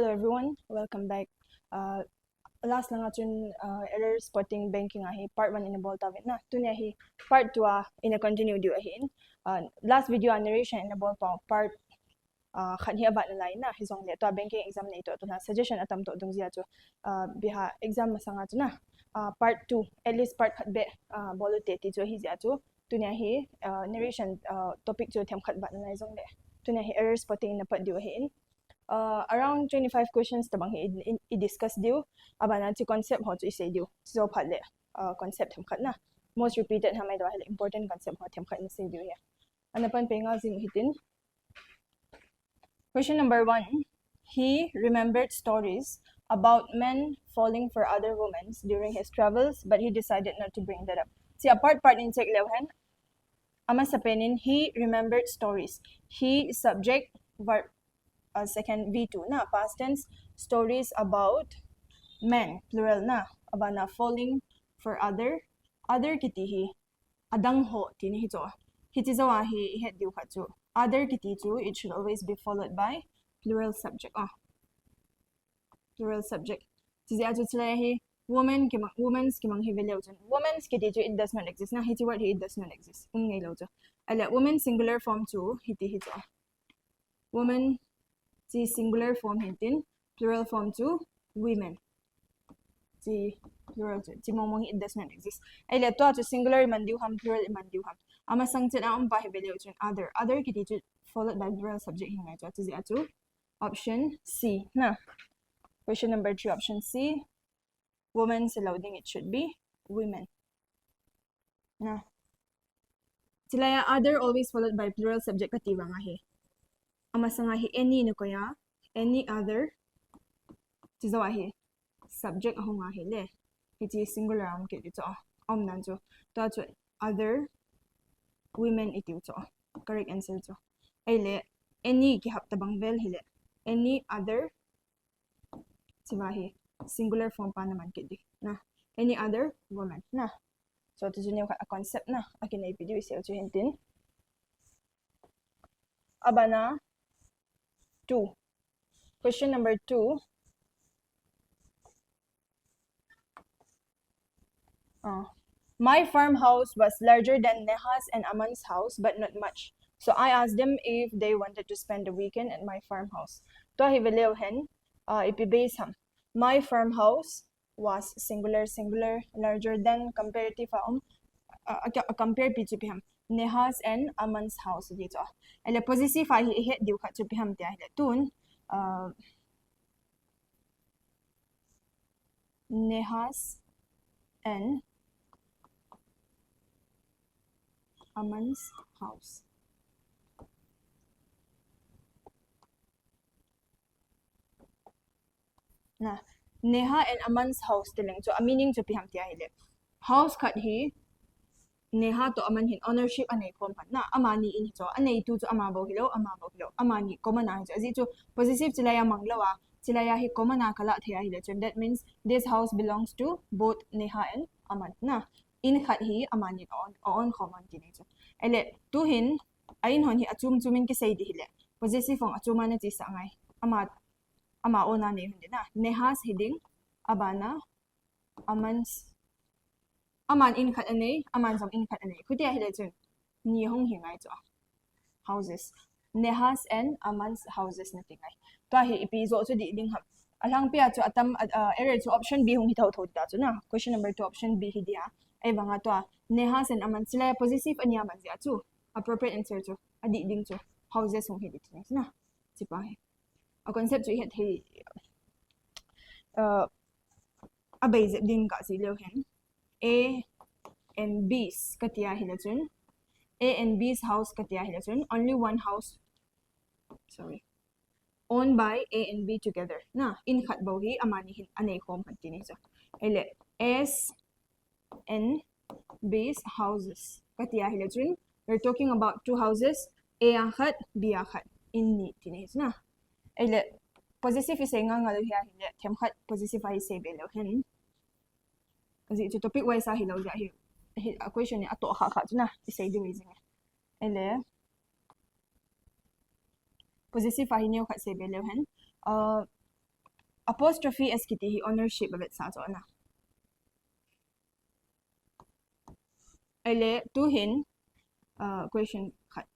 Hello everyone, welcome back. Last lang atin error spotting banking ahi part 1 in ball tawin na. Tunya hi part 2 in a continue do ahin. Last video narration in ball part khan hi abat na line na hisong le to banking exam na ito na suggestion atam to dung zia cho biha exam masanga to na. Part 2 at least part khat be bolo te ti cho hi zia cho tunya hi narration topic cho them khat bat na zong le. Tunya hi error spotting na pat do ahin. Around 25 questions tabang i discuss diu abana ti concept ho chu isay diu so phatle concept hem khatna most repeated hamai do hale important concept ho them khatna say diu ya anapan penga jing hitin. Question number 1, he remembered stories about men falling for other women during his travels but he decided not to bring that up. Si part in check lewhan ama sa penin he remembered stories. He subject verb second V2 na past tense stories about men plural na abana falling for other kitihi adang ho tini hito hitizawa hi het diu khachu other kiti chu it should always be followed by plural subject plural subject tizi aju chlai hi women's kimang hi veleu chun women's kiti chu it does not exist na hiti word hi it does not exist ngai lo chu ala women singular form chu hiti hito woman the singular form hintin plural form to women the plural to momong it does not exist ay leto to singular man diu ham plural man diu ham ama sangchen ang pa hebeleu chun other kiti to followed by plural subject hingai to the atu option C na. Question number 3 option C, women's loading it should be women na. Sila other always followed by plural subject katiwa nga he amasanga hi any no kaya any other tizawa hi subject aho nga hi le iti singular am ke dito nan jo to other women iti to correct answer to ay le any ki haptabang vel hile any other tizawa hi singular form pa naman ke di na any other woman na. So to junior ka concept na akin na ipidi isi to hintin abana 2. Question number 2. My farmhouse was larger than Neha's and Aman's house, but not much. So I asked them if they wanted to spend the weekend at my farmhouse. To hiveleo hen, ipibase ham. My farmhouse was singular, larger than comparative compare PGP ham. Neha's and Aman's house dito. Ele possessive ay ihet diu khat chupi ham tia tun Neha's and Aman's house. Na Neha and Aman's house tiling so a meaning chupi ham tia hile house khat hi Neha to aman hin ownership anay kompan na amani in hito anay tu to amabo hilo amani common na hito azi to possessive silaya manglawa silaya hi common na kala thaya hilo chun that means this house belongs to both Neha and Aman na in khat hi amani on common kini to ele tu hin ain hon hi achum chumin ki sei di hile possessive form achuma na chi sa ngai ama ona ne hun na Neha's heading abana Aman in khat anay, Aman som in khat anay. Kuti ahile chun ni hong hingai cho houses. Neha's and Aman's houses na tingay. To ahi ipizo so di ding ham. Alang pia cho atam error cho option B hong hitaw thod da cho na. Question number 2 option B hidia. Ay banga to Neha's and Aman sila possessive anya man sia cho. Appropriate answer cho. Adi ding cho houses hong hidit na. Sipa hi. A concept cho hit hi abay zip ding ka silaw hen. A and B's katiya hilachun. A and B's house katiya hilachun. Only one house, owned by A and B together. Na in khat bohi amani hin anay home continue so. Ele S and B's houses katiya hilachun. We're talking about two houses. A ang khat, B ang khat. In ni tinis na. Ele possessive isay nga ngalo hiya hile. Tem khat possessive ay say belo hen. Kasi ito topic wise sa hilaw ya hi question ni ato kha na isay di wizing ele possessive ay niyo khat say belo hen apostrophe s kiti hi ownership avet sa cho na ele tu hin question khat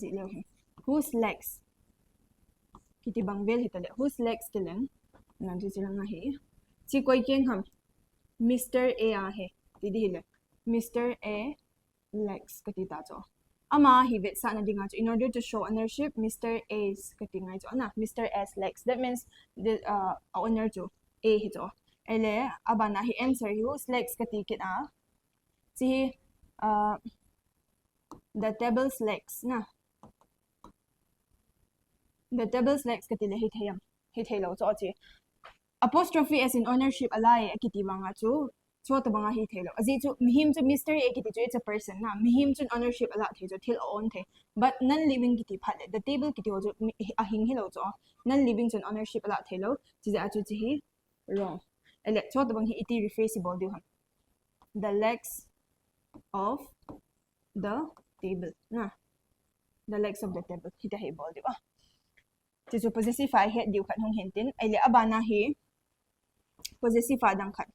zi leo hin whose legs kiti bangvel hitale whose legs kilen na ji silang hi chi koi ken ham Mr. A he tidi hile Mr. A legs kati ta cho ama hi vet sa na dinga cho in order to show ownership Mr. A's kati ngai cho na Mr. S legs that means the owner to A hi cho ele abana hi answer hi whose legs kati kit a chi the table's legs na the table's legs kati le hit hello cho chi apostrophe s in ownership alai kiti banga chu so to banga hi thelo aji chu mihim chu mystery a kiti chu it's a person na mihim chu ownership ala the chu thil on the but non living kiti phale the table kiti ho chu a hing hilo chu non living chu ownership ala thelo chi ja chu chi hi wrong ele so to bang hi iti rephrasable du ham the legs of the table na the legs of the table kita hi bol di ba chi chu possessive I head diu khat hong hentin ele abana hi possessive adang khat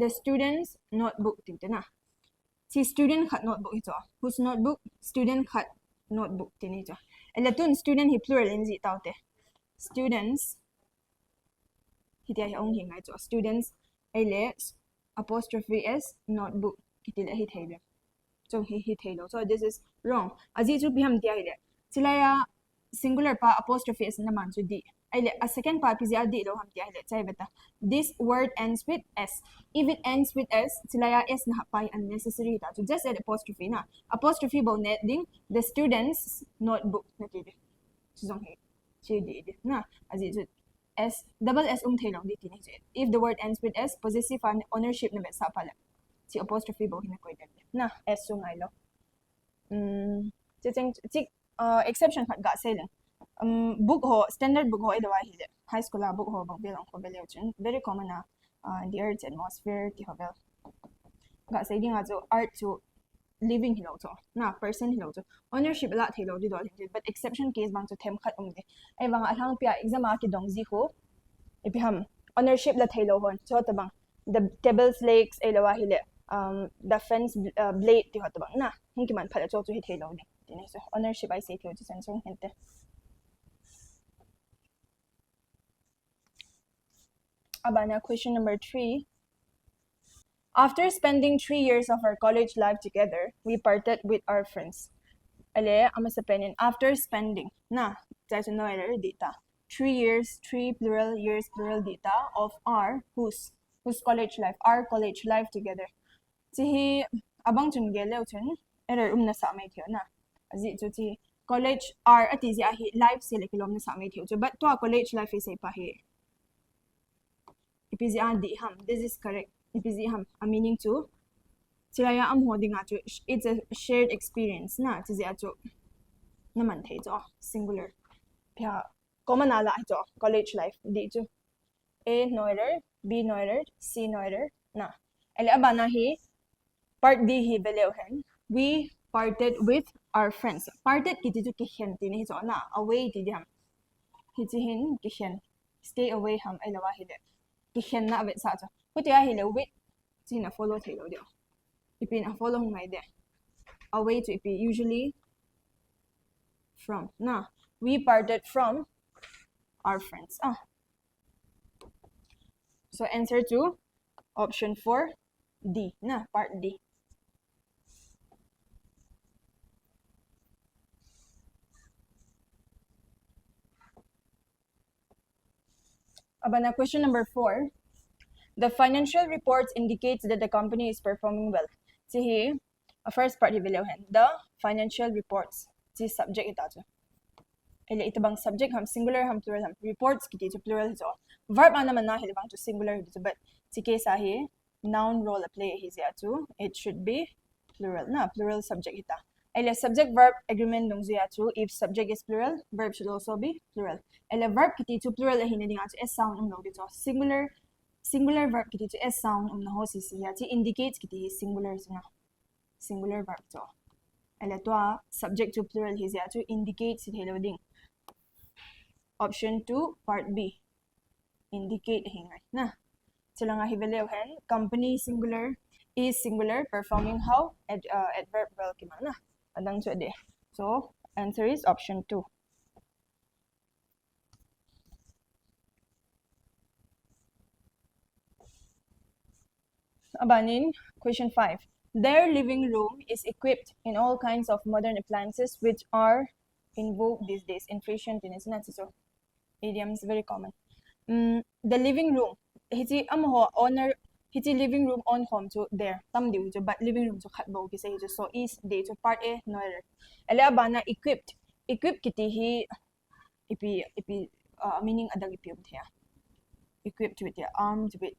the student's notebook tintina si student khat notebook ito whose notebook student khat notebook tinito ele tun student hi plural inji taute students hitia hi ong hingai cho students ele apostrophe s notebook kitila hi thaibe so hi thailo so this is wrong aji chu biham tia ile chilaya singular pa apostrophe s na man chu di aile a second part pizia di lo ham tia ile chai beta this word ends with s if it ends with s chilaya s na pai unnecessary ta so just add apostrophe na apostrophe bo net ding the students notebook na ti so hi chi di na aji chu s double s thailo di ti ni if the word ends with s possessive and ownership na sa pala si apostrophe bo hina koi na s so ngai lo chi exception khat ga sele book ho standard book ho idwa hi le high school book ho bang belong ko bele chen very common na the earth's atmosphere ti hovel ga sai ding ajo art to living hilo to na person hilo to ownership la thilo di dol hin but exception case bang to them khat de ai bang athang pia exam a ki dong ji ho ipiham ownership la thilo hon so ta bang the table's legs ai lawa hi le the fence blade ti hot bang na hinki man phala cho chu hi thelo ni tine so ownership I say thio chi san song hente abana question number 3 after spending 3 years of our college life together we parted with our friends ale ama sa penin after spending na just no error data 3 years 3 plural years plural data of our whose college life our college life together chi abang chun gele uchun error na sa mai thio na aji chu chi college r ati ji a hi life se le kilom na sa mai thio chu but to college life is pa hi ipg di ham this is correct ipg ham a meaning to chiraya am hodinga chu it's a shared experience na chi ji a chu naman thei cho singular pya common ala cho college life di chu a noirer b noirer c noirer na ele abana hi part D hi beleu hen we parted with our friends parted kiti ju ki hen ti ni so na away ti ham hi chi hin ki hen stay away ham ai lawa hi de ki hen na vet sa cha putia hi le with chi na follow thai lo de ipin a follow mai de away to ipi usually from na we parted from our friends so answer to option 4 D na part D abana question number 4 the financial reports indicates that the company is performing well see here first part hi the financial reports chi subject ita chu ele ito bang subject ham singular ham plural ham reports kiti chu plural hi verb ana man na hi bang chu singular hi but chi case a hi noun role play hi ja chu it should be plural na plural subject ita ele subject verb agreement dong ja chu if subject is plural verb should also be plural ele verb kiti chu plural hi na dinga chu s sound no di chu singular verb kiti chu s sound no ho si ya chi indicates kiti singular na singular verb chu ala to subject to plural hi zia chu indicate si thelo ding option 2 part B indicate hingai na sila nga hiveleu hen company singular is singular performing how adverb verb kimang na adang so de so answer is option 2. Abanin question 5. Their living room is equipped in all kinds of modern appliances which are in vogue these days. Inflation is not so idiom is very common. The living room hiti amho owner hiti living room on home to there tam diu jo but living room to khat bo ki say jo so is day to part A no ala bana equipped kiti hi ipi meaning adag ipi thya equipped with the armed with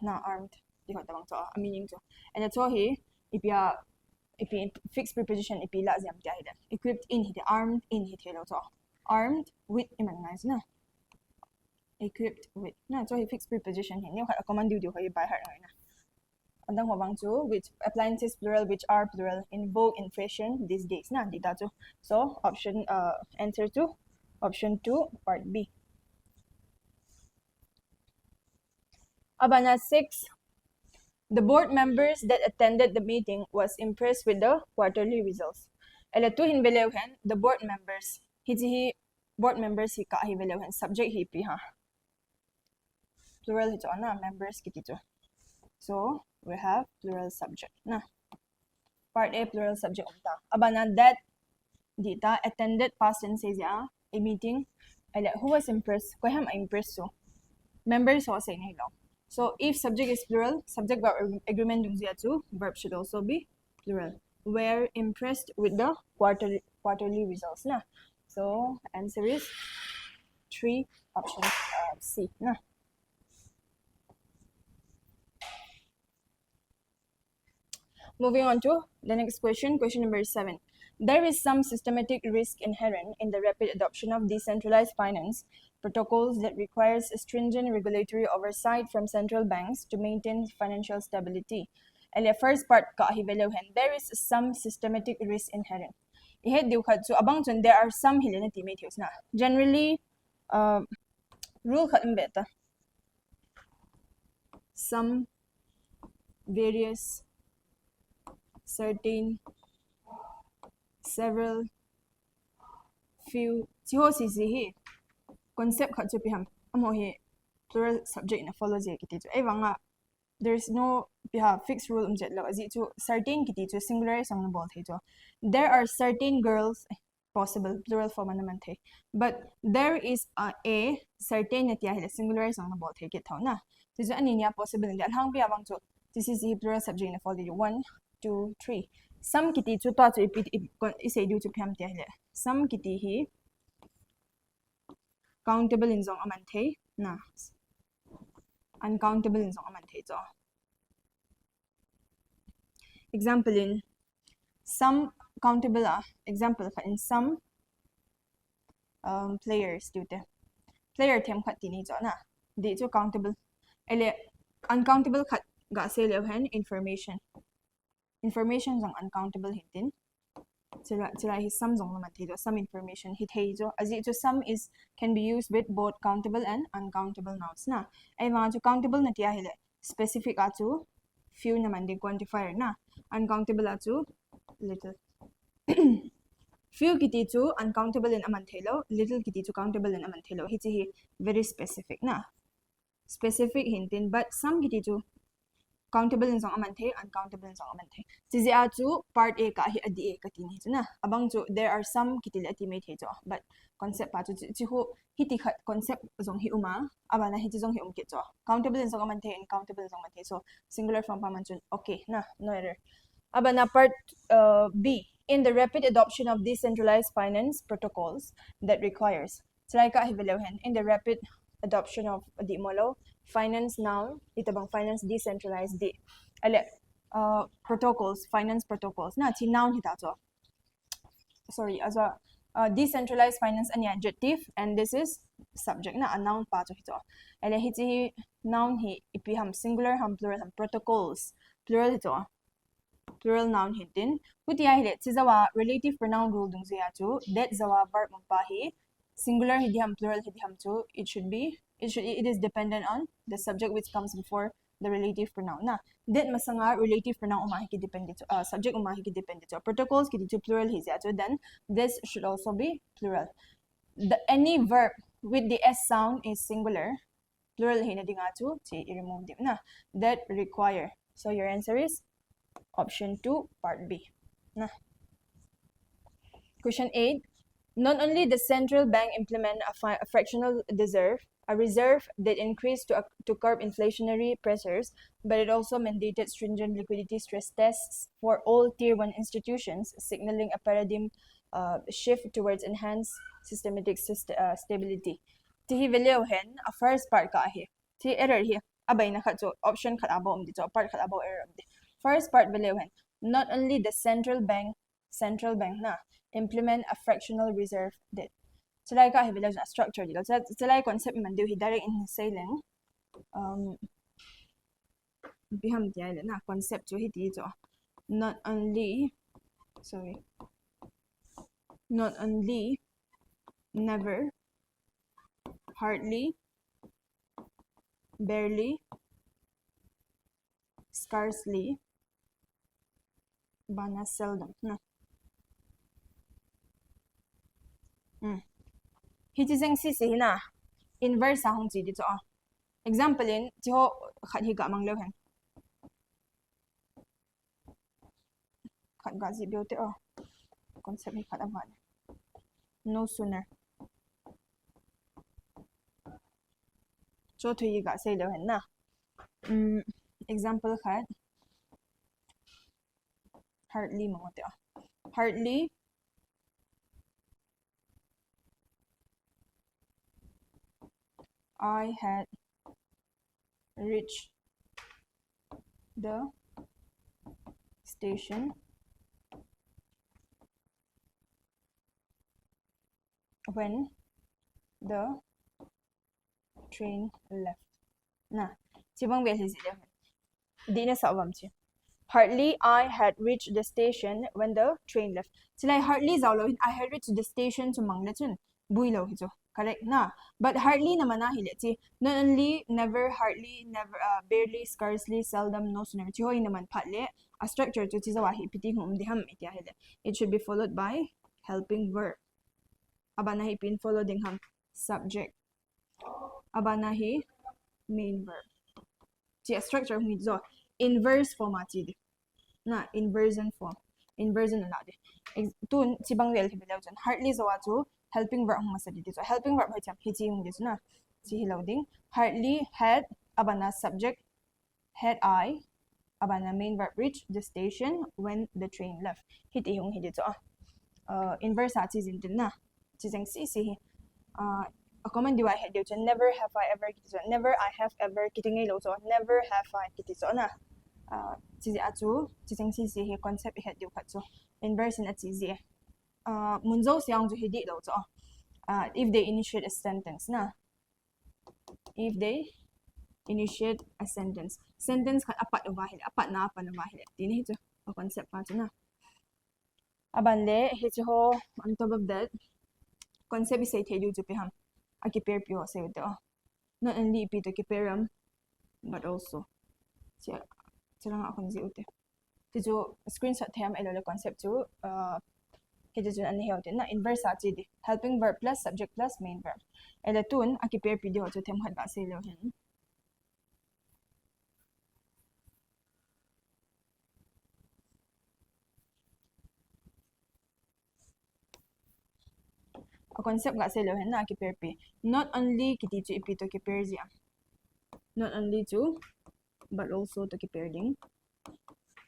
na armed di ko tabang so meaning to and so he ipi fixed preposition ipi la jam kya hida equipped in hiti armed in hiti lo so armed with iman ngai na equipped with na so he fixed preposition hin kha command du ho by heart na andang hobang chu which appliances plural which are plural in vogue in fashion these days na dita chu so option answer to option 2 part B. Abana 6. The board members that attended the meeting was impressed with the quarterly results. Ela tu hin belewhen the board members hi board members hi ka hi belewhen subject hi pi ha plural hito na members kiti to so we have plural subject na part A plural subject umta abana that dita attended past tense ya a meeting ela who was impressed ko ham impressed so members ho say ni lo so if subject is plural subject verb agreement dung zia to verb should also be plural were impressed with the quarterly results na so answer is 3 option C na. Moving on to the next question number 7. There is some systematic risk inherent in the rapid adoption of decentralized finance protocols that requires stringent regulatory oversight from central banks to maintain financial stability. And the first part ka hivelewhen there is some systematic risk inherent. Ihe diukhat so abang chun there are some hilena timetios na. Generally rule khat beta some various certain several few siho si hi concept khat chu pi ham amo hi plural subject na follow je kiti chu ai wanga there is no fixed rule jet lo azi chu certain kiti chu singular song na bol thai chu there are certain girls possible plural form na man thai but there is a certain na tia hi singular song na bol thai ke thau na so ju ani nia possible ndia hang pi awang chu this is the plural subject na follow you 1 2 3 some kiti chu to chu isei du chu pham tia hi some kiti hi countable in zong aman thai na uncountable in zong aman thai cho example in some countable example in some players dute player them khat tini cho na di chu countable ele uncountable khat ga se le hen information zong uncountable hitin chira hi some zong ma thei some information hi thei jo azi jo some is can be used with both countable and uncountable nouns na ai ma jo countable na tia hele specific a chu few na man de quantifier na uncountable a chu little few kiti chu uncountable in aman thelo little kiti chu countable in aman thelo hi chi hi very specific na specific hintin but some kiti chu countable in song aman thai uncountable in song aman thai chiji a chu part A ka hi adi A ka tin hi chuna abang chu there are some kitil ati me thai cho but concept pa chu chi ho hiti khat concept zong hi uma abana hi chi zong hi umke cho countable in song aman thai uncountable in song aman thai so singular form pa man chun okay na no error abana part B in the rapid adoption of decentralized finance protocols that requires try ka hi velewhen in the rapid adoption of the molo finance noun itabang finance decentralized di ale protocols finance protocols na chi noun hita cho sorry as a decentralized finance an adjective and this is subject na a noun pa cho hito ale hi chi noun hi ipi ham singular ham plural ham protocols plural hito plural noun hitin hutia hile chizawa relative pronoun rule dung zia chu that zawa verb mpa hi singular hidiam plural hidiam chu it is dependent on the subject which comes before the relative pronoun na that masanga relative pronoun uma ki depend subject uma ki depend protocols ki plural hi zia chu then this should also be plural any verb with the s sound is singular plural hi na dinga chu chi remove dim na that require so your answer is option 2 part B na question 8 not only the central bank implement a fractional reserve that increased to curb inflationary pressures, but it also mandated stringent liquidity stress tests for all tier 1 institutions, signaling a paradigm shift towards enhanced systematic stability. Tihi value hen a first part ka hi. Ti error hi. Abay na khatso option khat abo umdi so part khat abo error umdi. First part value hen not only the central bank na implement a fractional reserve that Sila ka hi bilang structure dito. Sila concept man diyo hi direct in sailing. Biham diya na concept jo hi dito. Not only, never, hardly, barely, scarcely, bana seldom. Na. Hitiseng sisi na inverse sa hong ji dito example in jiho khat hi ga mang lo hen khat ga ji biote concept hi khat avan no sooner cho thui ga sei lo hen na example khat hardly mangote hardly I had reached the station when the train left. Na, chibang besi sila. Di na sa awam chi. Hardly I had reached the station when the train left. Sila hardly zawlo I had reached the station to mangla chun. Builo hito. Correct na. But hardly naman na hili chi. Not only never, hardly, never, barely, scarcely, seldom, no sooner. Chihoy naman patle. A structure to chizawahi piti hum diham itya hili. It should be followed by helping verb. Abanahi pin follow dingham subject. Abanahi main verb. Chi a structure hum zo inverse form ati di. Na inversion form. Inversion na di. Tun chibang wel hibilaw jan. Hardly zawa chu helping verb hum masadi di. So helping verb hai cham hiji hum di na. Chi hilaw ding. Hardly had abana subject had I abana main verb reached the station when the train left. Hiti hum hidi zo inverse ati zin din na. Chizeng si a common diwa head yo never have I ever kiti so never I have ever kiti ngay lo so never have I kiti so na chizi atu chizeng si he concept head yo khat so inverse in ati zi munzo siang jo hidi lo so if they initiate a sentence na if they initiate a sentence khat apat wahile apat na wahile tini hito a concept pa na abanle hito ho on top of that concept is say you to piham akiper pio say ito not only ipito kiperam but also sila nga akong zi ute tijo screenshot hem ilo concept to hito jun ani heote na inverse ati di helping verb plus subject plus main verb elo tun akiper pio to them hat ba say lo hen a concept ga say lo hen na akiper pi not only kiti chu ipito kiper zia not only to but also to keep ding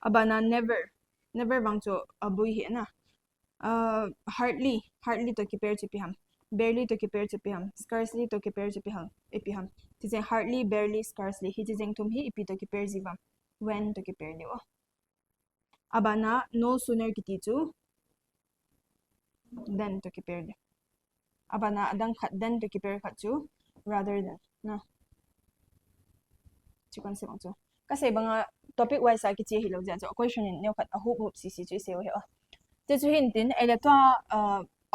abana never bang cho abui hi na hardly to keep to piham barely to keep to piham scarcely to keep to piham to say hardly barely scarcely hi jeng tum hi ipi to keep zivam when to keep ni abana no sooner kiti chu then to keep abana adang khat then to keep khat chu rather than na chu concept chu kasi mga topic wise sa kichi hilo ja jo question in neo khat a hup hup si chu se ho te chu hin tin ele to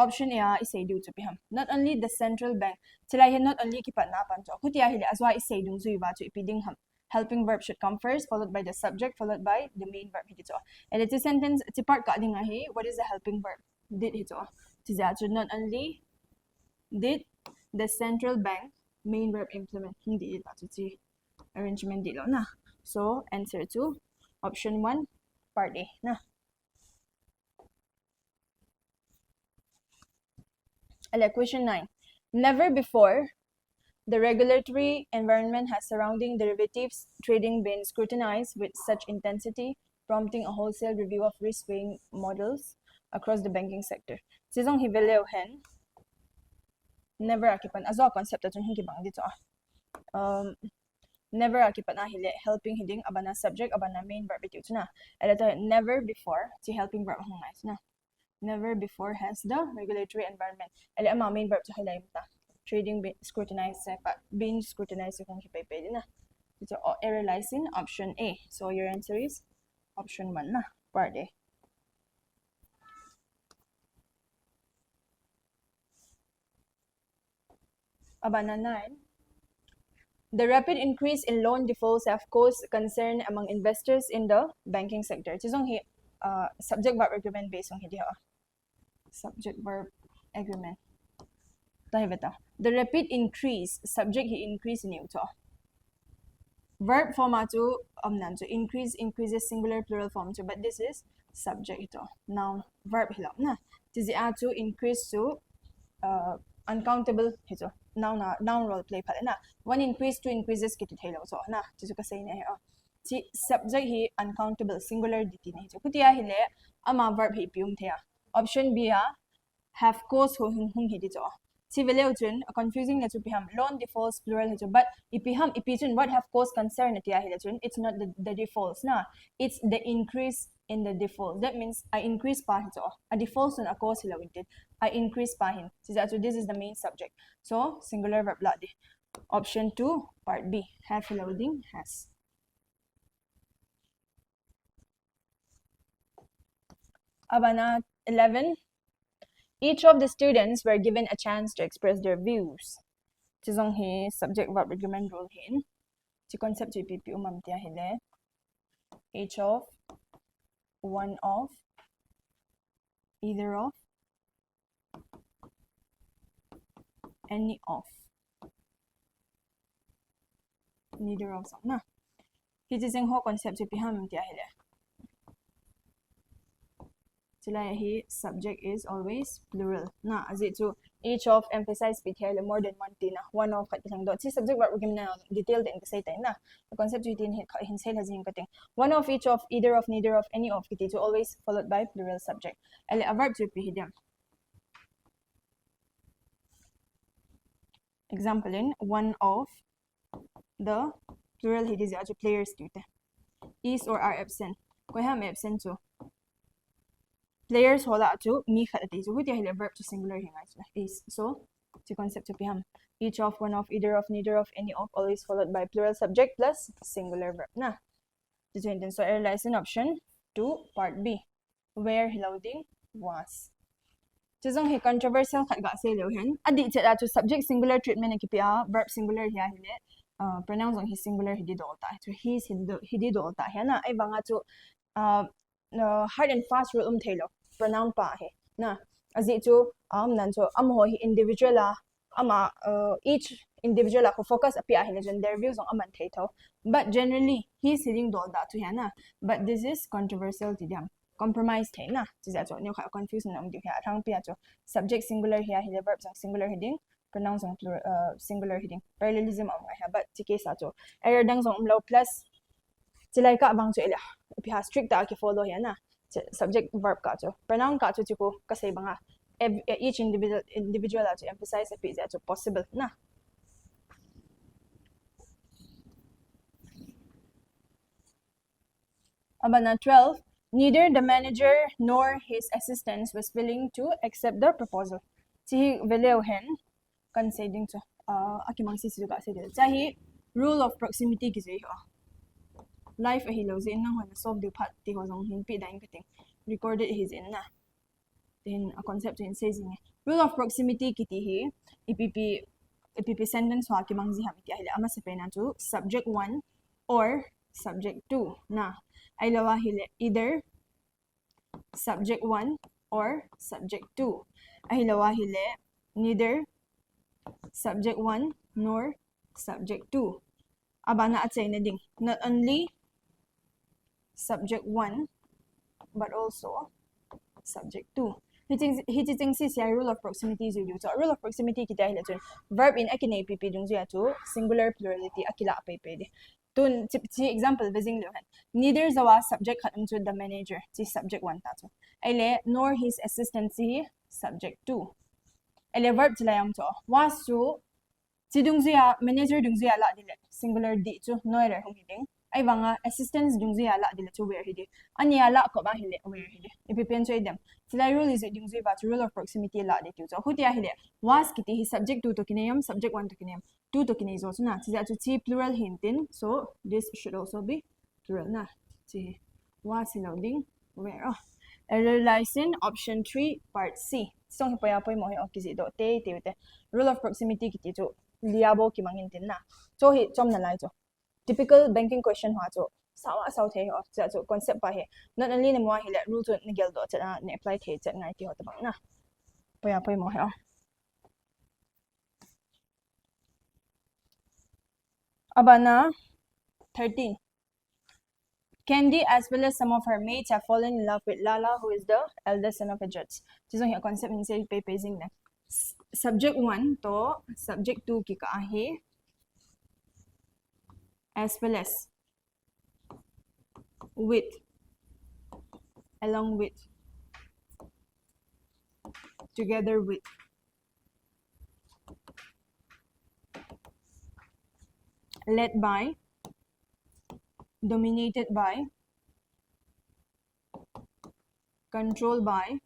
option a isay du chu piham not only the central bank chilai he not only ki pat na pan cho khutia hile azwa isay du zui ba chu ipiding ham helping verb should come first followed by the subject followed by the main verb hi cho ele ti sentence ti part ka ding hi what is the helping verb did hi cho ti ja chu not only did the central bank main verb implement hindi la chu chi arrangement di lo na so answer to option 1 part A na question 9 never before the regulatory environment has surrounding derivatives trading been scrutinized with such intensity prompting a wholesale review of risk-weighing models across the banking sector sisong hiveleo hen never akipan azo concept atun hingi bang dito never akipan hile helping hiding abana subject abana main verb ito na elata never before si helping verb hong nice na never before has the regulatory environment ele ama main verb to hilaim ta trading being scrutinized being scrutinized kung hipay pwede na ito error lies in option A so your answer is option 1 na part A abana 9 the rapid increase in loan defaults have caused concern among investors in the banking sector chisong hi subject verb agreement based on hindi subject verb agreement tahi beta the rapid increase subject hi increase ni uto verb form to amnan so increases singular plural form to but this is subject ito noun verb hilaw na tizi to increase to uncountable hito noun role play pala na one increase two increases kitit hilaw so na tizu kasi ni ti subject hi uncountable singular diti ni hito kutia hile ama verb hi pium thea option B have caused hung hidi to si veleutin a confusing na to piham loan defaults plural hito but ipiham what have caused concern na tia hilachun it's not the defaults na it's the increase in the default that means I increase pa hito a defaults na a cause hilawintin I increase pa hin so this is the main subject so singular verb ladi option 2 part B have hilawding has abana 11 each of the students were given a chance to express their views chisong hi subject verb agreement rule hin chi concept chi pp umam tia hile each of one of either of any of neither of song na hi chising ho concept chi piham tia hile hi subject is always plural na as it to each of emphasize pithele more than one tina one of khat lang dot si subject verb gimna detail din kasi tay na the concept tin hin say has kating one of each of either of neither of any of kiti to always followed by plural subject ele a verb to pihidam example in one of the plural hidis ajo players dute is or are absent ko ham absent to players hola to mi khati so huti hile verb to singular hinga is so the concept to piham each of one of either of neither of any of always followed by plural subject plus singular verb na so error lies in option 2 part B where loading was chizong hi controversial khat ga se lo hen adi che to subject singular treatment ki pia verb singular hiya hile pronouns on his singular hidi dolta to his hidi dolta hena ai banga to hard and fast rule thelo pronoun pa he na azi chu nan chu ho hi individual ama each individual ko focus apia he legend their views on aman thaitho but generally he is hitting dol da to hana but this is controversial tidam compromise the na ji ja chu ne kha confusion am di ha thang pia chu subject singular here he verb singular heading pronouns on singular heading parallelism am ha but ti case chu error dang song umlo plus chilai ka bang chu ila pia strict ta ki follow he na subject verb ka cho pronoun ka cho ko kasi banga each individual to emphasize a piece to possible na abana 12 neither the manager nor his assistants was willing to accept the proposal chi veleu hen conceding to akimang sisi ka se chahi rule of proximity ki jai ho life a hilo zin nang wan solve du phat ti ho zong hin pi daing kating recorded his in na then a concept in says in rule of proximity kiti hi EPP sentence wa ki mangzi ham ti hile ama sepe na tu subject 1 or subject 2 na ay lawa hile either subject 1 or subject 2 ay lawa hile neither subject 1 nor subject 2 abana at say na ding not only subject 1 but also subject 2 hiting si siya rule of proximity zu so rule of proximity kita hila chun verb in akina EPP dung zu ya tu singular plurality akila apai pede tun si example bezing lo han neither zawa subject khatam chu the manager si subject 1 ta chu aile nor his assistant si subject 2 aile verb chilayam cho was chu si dung zu ya manager dung zu ya la dile singular di chu noire hong hiding ai wanga assistants dung zu ya la dile chu where hide ania la ko ba hile where hide EPP en choy dem silai rule is dung zu ba rule of proximity la de tu so hutia hile was kiti hi subject 2 to kinayam subject 1 to kinayam 2 to kinay zo na chi ja chu chi plural hintin so this should also be plural na chi was loading where error lies in option 3 part C so hi pa mo hi okizi do te rule of proximity kiti chu liabo ki mangin tin na so hi chom na lai cho typical banking question hwa cho sawa sau the ho cha cho concept pa he not only ne mo hi le rule to ne gel do cha ne apply the cha ngai ti ho ta bang na pa mo he abana 13 Candy as well as some of her mates have fallen in love with Lala who is the eldest son of a judge so hi concept in say paging na subject 1 to subject 2 ki ka hi as well as with along with together with led by dominated by controlled by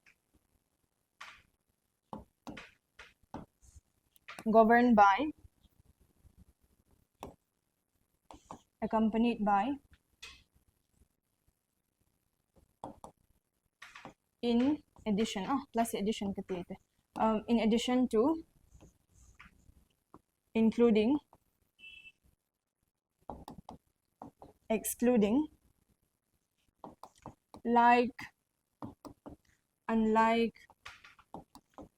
governed by accompanied by in addition plus addition in addition to including excluding like unlike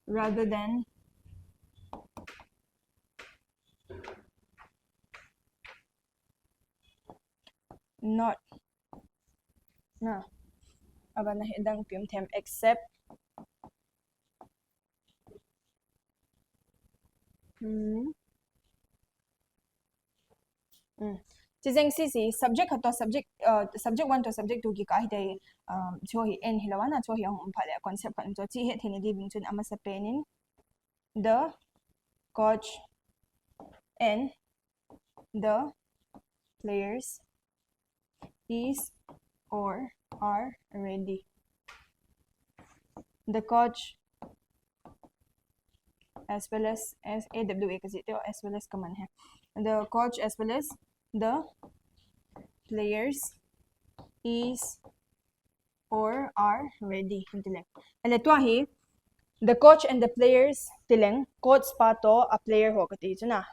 rather than not na abana hidang pim them except Chizeng sisi subject hato subject 1 to subject 2 ki ka hi dai cho hi n hilawana cho hi ang phale concept kan cho chi he thini di bing chun ama sa penin the coach and the players is or are ready the coach as well as AWA kasi ito as well as kaman hai the coach as well as the players is or are ready tileng ale to hi the coach and the players tileng coach pa to a player ho kati chuna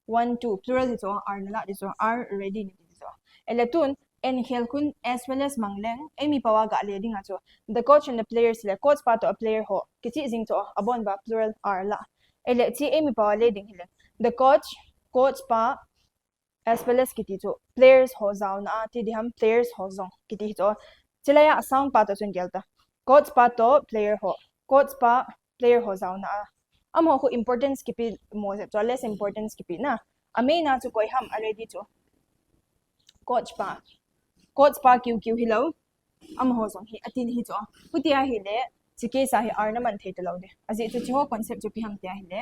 1 2 plural ito are nala diso are ready ni diso ele tun en helkun as well as mangleng emi pawa ga le ding acho the coach and the players le coach pa to a player ho kichi jing to abon ba plural are la ele chi emi pawa le ding hile the coach pa as well as kiti cho players ho zaw na ti di ham players ho zong kiti cho chilaya sound pa to chun gelta coach pa to player ho coach pa player ho zaw na amo ko importance kipi mo se to less importance kipi na ame na chu koi ham already cho coach pa kyu hello am ho zong hi atin hi cho putia hi le chike sa hi ar na man the to lo de aji chu chu concept chu pi ham tia hi le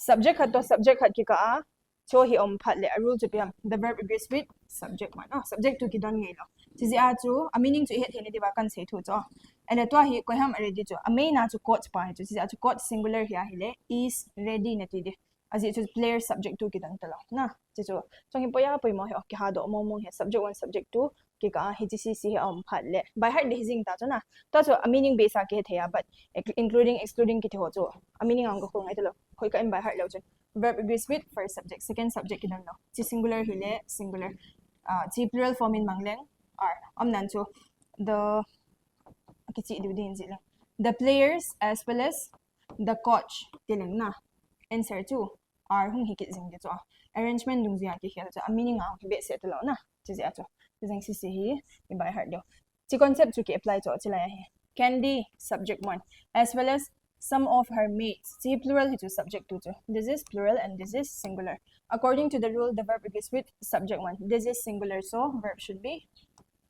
subject hat ki ka cho hi om phat le rule chu pi ham the verb agrees with subject 1 subject 2 ki don ngai lo chỉ à chú meaning chú hết hiện đi ba căn sẽ thu cho anh là tua hi coi ham ready chú main na chú code pa chú chỉ chú code singular hi hele is ready na ti đi azi chú player subject to kidan tala na chỉ chú trong hi poya poi mo he okay ha do mo he subject 1 subject 2 ki ka hi ci si phat le by heart de hizing ta chona ta chú meaning base a ke thea but including excluding ki ho chú meaning ang ko ko ngai talo khoi ka by heart lo chon verb agrees with first subject second subject kidan lo ci singular hi le singular ci plural form in mangleng are nan so the players as well as the coach tiling na answer two are hung hikit jing de cho arrangement dung zia ki khel cha meaning ang be set lo na chi zia cho jing si hi in by heart do chi concept chu ki apply cho chila hi candy subject 1 as well as some of her mates chi plural hi chu subject 2 cho this is plural and this is singular according to the rule the verb is with subject 1 this is singular so verb should be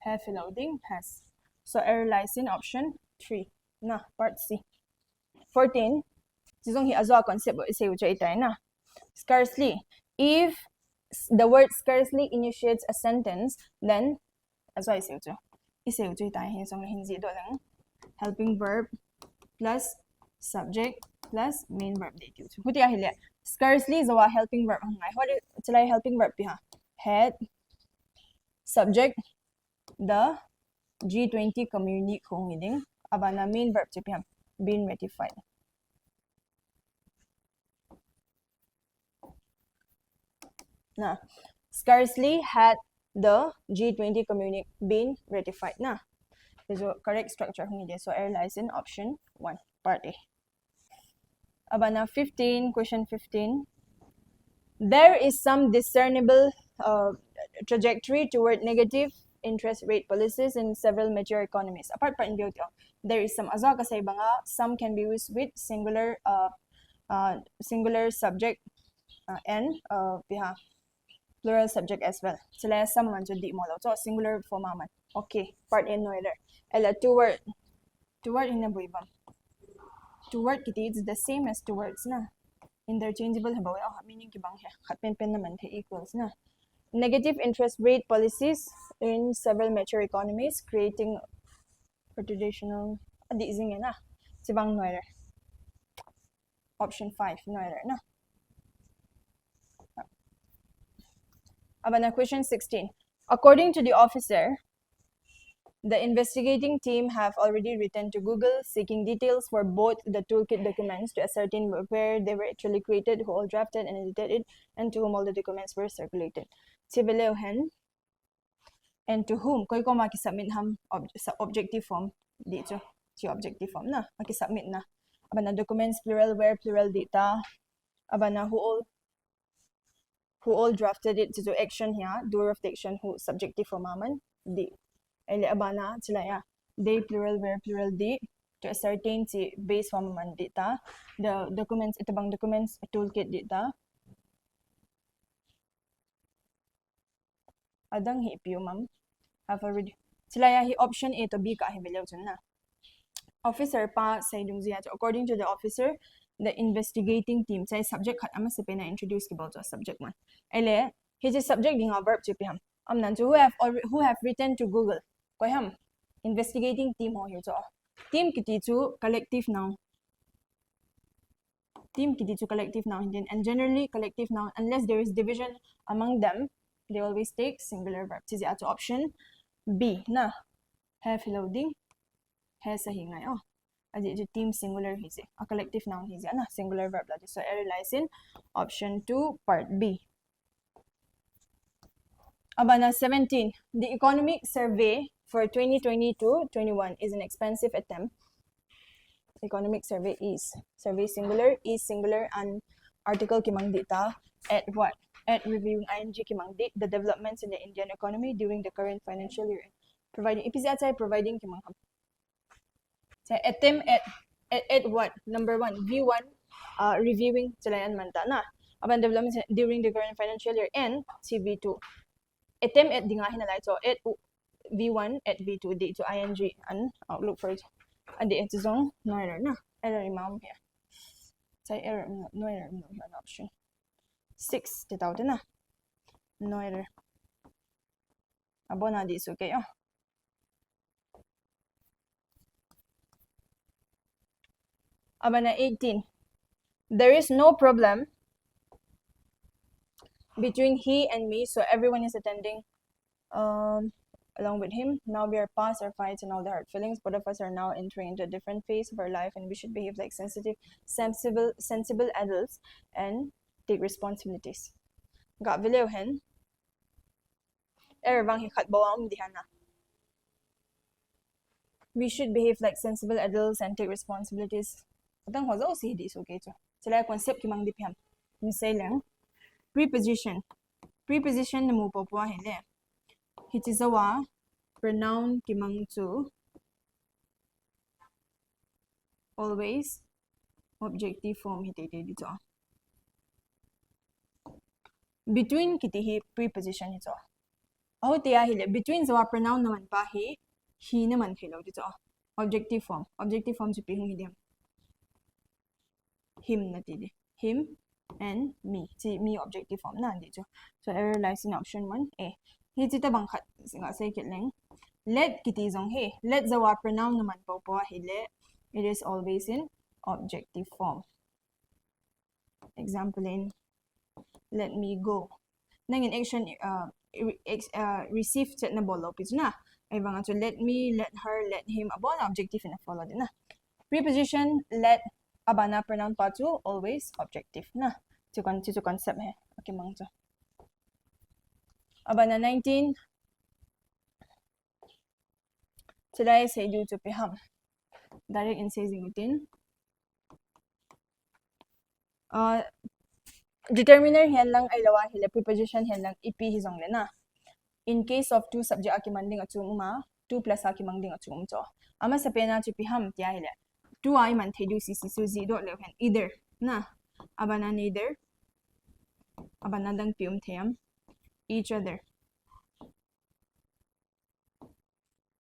have loading has so error lies in option 3 na part C 14 jong hi azwa concept is say tai na scarcely if the word scarcely initiates a sentence then azwa is say tai hi song hin ji do lang helping verb plus subject plus main verb de tu huti a hile scarcely zawa helping verb ngai hodi chalai helping verb pi ha had subject the G20 community khong hiding abana main verb che pi ham been ratified na scarcely had the G20 community been ratified na so correct structure hong ide so error lies in option 1 part A abana 15 question 15 there is some discernible trajectory toward negative interest rate policies in several major economies. Apart from India, there is some azwa kasay banga some can be used with singular subject and plural subject as well. Sila some man jud di mo law. So singular form man. Okay, part A no error. Ela two word in boy bam. Two word kiti is the same as two words na. Interchangeable habaw meaning ki bang he. Khat pen naman he equals na. Negative interest rate policies in several mature economies, creating a traditional na. Sibang no error. Option 5 no error na. Abana question 16. According to the officer, the investigating team have already written to Google seeking details for both the toolkit documents to ascertain where they were actually created, who all drafted and edited it, and to whom all the documents were circulated. Hen and to whom koi ko maki-submit ham objective form dito si objective form na maki-submit na abana documents plural where plural data abana who all drafted it to action here doer of the action who subjective form aman di ele abana sila ya they plural where plural di to ascertain si base form man data the documents ito bang documents toolkit data adang hi piu mam have already sila ya hi option A to B ka hi belaw na officer pa say dung zia according to the officer the investigating team say subject khat ama se pena introduce ki about subject man ele his subject ding verb chu pi ham nan who have written to Google koi ham investigating team ho hi cho team kiti chu collective noun and generally collective noun unless there is division among them they always take singular verb. This is option B na have loading has sahi ngai as it team singular his a collective noun his na singular verb la so error lies in option 2 part B. Abana 17 the economic survey for 2020-21 is an expensive attempt. Economic survey is singular and article kimang dita at what at reviewing ing kimang date the developments in the Indian economy during the current financial year providing providing kimang say attempt at what number 1 V1 reviewing chalayan manta na aban developments during the current financial year and CV2 attempt at dinga hinalay so at V1 at V2 di to ing and look for it and the it's zone no error na error imam here say error no error no option 6 titaw na no error abona di so kayo abana 18. There is no problem between he and me, so everyone is attending along with him. Now we are past our fights and all the hard feelings. Both of us are now entering into a different phase of our life, and we should behave like sensible adults and take responsibilities. Got video hen. Bang hikat bawa dihana. We should behave like sensible adults and take responsibilities. Atang hoza si di so kecho. Sila concept kimang dipiham. Misay lang. Preposition. Preposition na mo popwa hele. Hitizawa pronoun kimang to always objective form hitete dito. Between kiti preposition ito. Aho tiya hile between zawa pronoun naman pa he naman hilaw dito. Objective form. Objective form si pihong hidem. Him na tidi. Him and me. Si me objective form na dito. So error lies in option 1A. Hitita bangkat singa say kitling. Let kiti zong he. Let zawa pronoun naman po hile. It is always in objective form. Example in let me go. Nang in action receive set na bolo pis na. Ay banga to let me, let her, let him abo na objective na follow din na. Preposition let abana pronoun pa to always objective na. To concept he. Okay mang to. Abana 19. Today say due to piham. Direct in saying within. Determiner hen lang ay lawa hila preposition hen lang ipi hizong le na. In case of two subject akimanding atung uma, 2 plus akimanding atung to. Ama sa pena to piham tiya hila. 2 ay man tedu sisi so zido le hen either na. Abana neither. Abana dang pium team each other.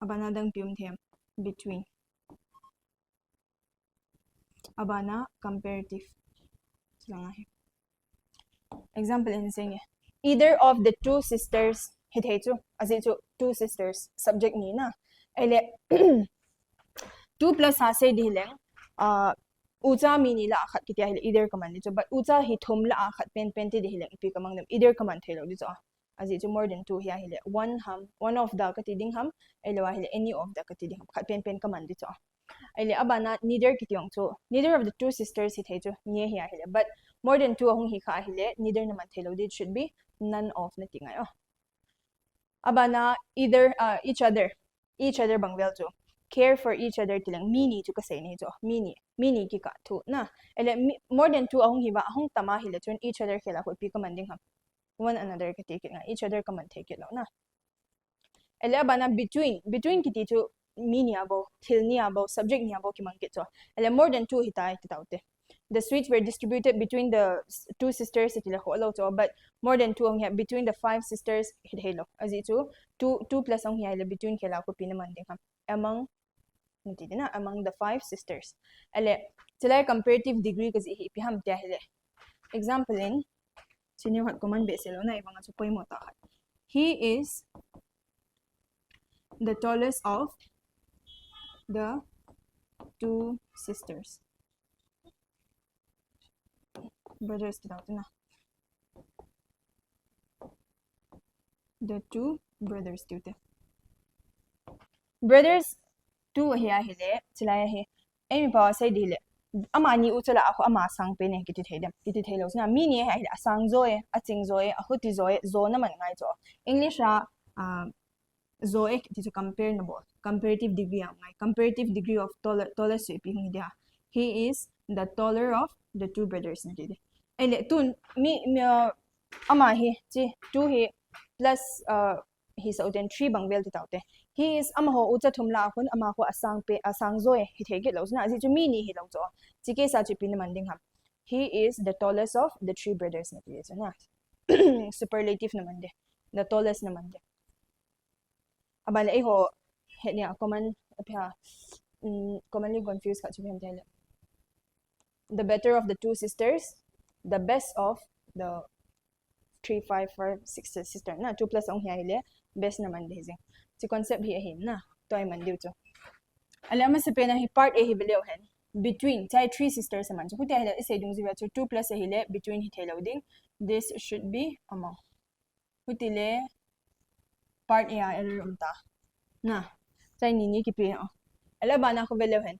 Abana dang pium team between. Abana comparative. Example in saying either of the two sisters hit as it two sisters subject ni na. Ele 2 plus ha say dihileng uza mini la akhat kitya hil either command dito but uza hitum la akhat pen ti dihileng ipi kamang dem either command thelo dito as it more than 2 hiya hile one of the katiding ham elewa hile any of the katiding ham khat pen command dito ele abana neither kityong to neither of the two sisters hit nye hiya hile but more than 2 ahong hika hile neither naman thelo dit should be none of na tingayo abana either each other bang well to care for each other tilang mini to kasi ni to mini kika to na ele more than 2 ahong hiba ahong tama hile to each other kila ko pi commanding ham one another ka take it na each other command take it na ele abana between kiti to mini abo til ni abo subject ni abo kimang kito ele more than 2 hitai titaute. The sweets were distributed between the two sisters itila holo to but more than 2 ang hiya between the 5 sisters hilo as ito 2 plus ang hiya between kila ko pinamanding ham among the 5 sisters ale sila comparative degree kasi ipiham tiya hile example in sino hat command base lo na ibang supoy mo ta he is the tallest of the 2 sisters. Brothers kita na. The 2 brothers dito. Brothers 2 hiya hile sila hi ay mi pa say dile ama ni utala ako ama sang pe ne kiti thelo na mi ni hi asang zoe aching zoe ahuti zoe zo naman ngai zo English a zoe kiti compare na bo comparative degree am ngai comparative degree of tallest pi hindia he is the taller of the 2 brothers na dide ele tun mi ama hi chi 2 hi plus he sa uten 3 bang bel titaute he is ama ho ucha thumla khun ama ho asang zoe hi thege lo na ji mi ni hi lo zo chi ke sa chi pin manding ham he is the tallest of the 3 brothers na ti na superlative naman de the tallest naman de abala e ho he ni common apya commonly confused ka chi hem tele the better of the 2 sisters the best of the 3 5 4 6 sister na 2 plus ang hiya hile best naman de hizing si concept hiya hin na to ay man diu to alam sa pena hi part a hi bileo hen between chai three sisters man chu hutia hile isei dung ziwa chu 2 plus hile between hi thelo ding this should be among hutile part a error umta na chai ni ki pe ala bana ko velo hen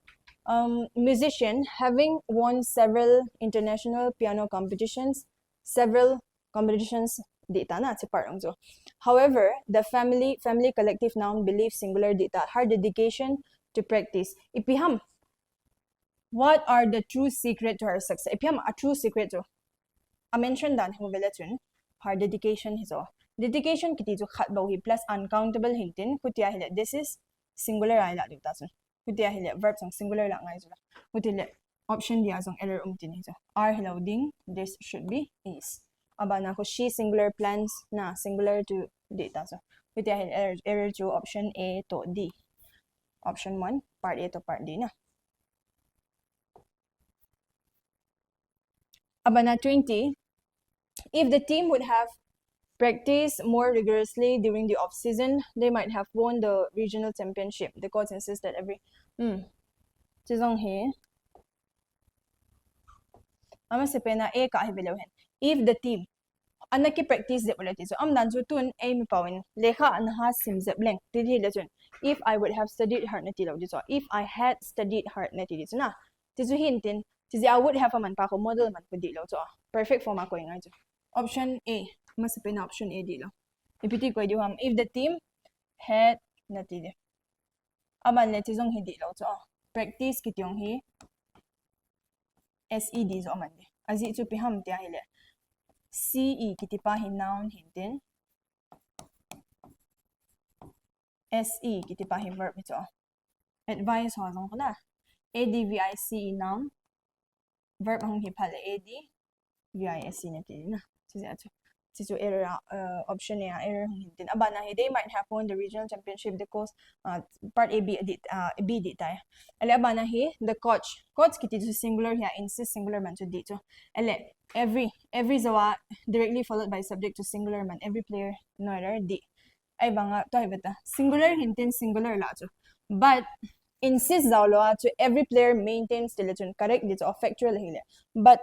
musician having won several international piano competitions several competitions data na che part angjo however the family collective noun believes singular data her dedication to practice ipiham what are the true secret to her success ipiham a true secret jo I mentioned dan ho vela chun her dedication hizo dedication kiti jo khat bo hi plus uncountable hintin kutia hile this is singular ai la dita chun kutia hile verb song singular la ngai jula kutile option dia jong error umtin hizo are loading this should be is abana ko she singular plans na singular to data so kutia hile error to option A to D option 1 part A to part D na abana 20 if the team would have practiced more rigorously during the off season they might have won the regional championship the coach insists that every chizong he ama se pena a ka hi belo hen if the team anaki practice de bolati so am dan ju tun a mi pawin lekha anha sim zep leng ti hi le chun if I would have studied hard na ti lo so if I had studied hard na ti na ti ju hin tin ti I would have a man pa ko model man ko di lo so perfect form ako ngai jo option A mas pena option A di lo ipiti ko di ham if the team had na ti de aman le ti jong hi di lo so practice ki tyong hi SED zo aman de azi chu pi ham tia hi le CE kiti pa hi noun hintin SE kiti pa hi verb ito advice ho jong kala ADVICE noun verb hong hi phale AD VISC na ti na sisu error option ya error hong hintin abana he they might have won the regional championship because part A B di tay ale abana he the coach kiti to singular here insist singular man to di to ale every zawa directly followed by subject to singular man every player no error di ay banga to beta singular hintin singular la cho but insist zawlo to every player maintains diligent correct dito factual hile but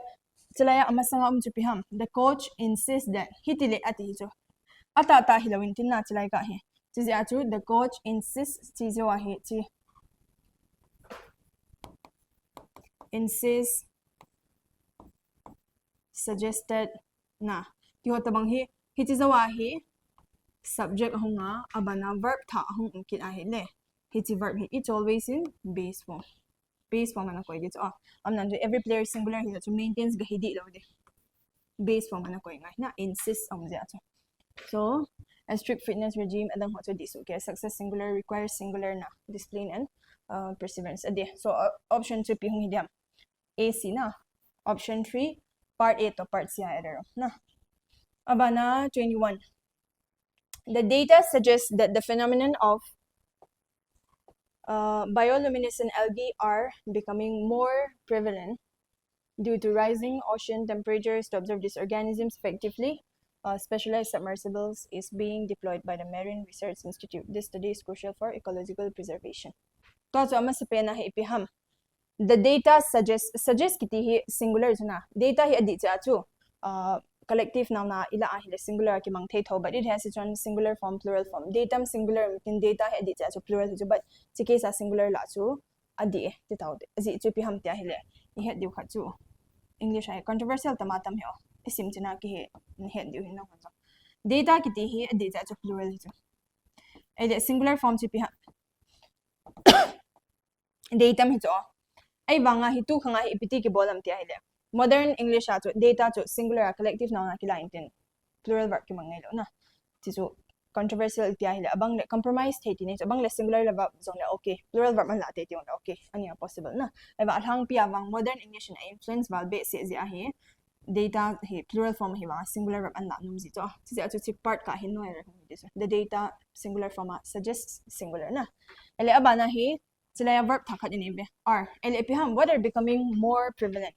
silaya amasanga piham the coach insists that hitile ati hijo ata hilawin tin na silay ka he chizi achu the coach insists chizo wa he chi insists suggested na ki hota bang hi hitiza wa he subject honga abana verb tha hong ukit a he le hiti verb he it's always in base form ana ko dito am nan every player singular he to maintains ga hidi lo de base form ana ko ngai na insist om ja so a strict fitness regime adang ho to this okay success singular requires singular na discipline and perseverance ade so option 2 pi hong hidiam AC na option 3 part A to part C error na abana 21 the data suggests that the phenomenon of bioluminescent algae are becoming more prevalent due to rising ocean temperatures. To observe these organisms effectively, specialized submersibles is being deployed by the Marine Research Institute. This study is crucial for ecological preservation. The data suggests kiti hi singular na data hi adi cha chu collective noun na ila ahile singular ki mang thei tho but it has its own singular form plural form datum singular in data hi adi cha chu plural chu but chi case a singular la chu adi ti tau de ji chu pi ham tia hile I het diu kha chu English ai controversial tamatam he isim china ki he het diu hin na ho data kiti hi adi cha chu plural chu ai singular form chi pi ha datum hi chu ai banga hi tu khanga hi ipiti ki bolam tia hile modern English acho data cho singular collective noun akila inten plural verb ki mangai lo na ti chu controversial tia hile abang le compromise theti ne abang le singular le verb zong le okay plural verb man la te ti on okay ania possible na eba athang pia wang modern English na influence val be se ji a he data he plural form he wa singular verb an la num ji cho ti acho chi part ka hin no error this the data singular form suggests singular na ele abana he sila verb thakat in ibe are ele piham what are becoming more prevalent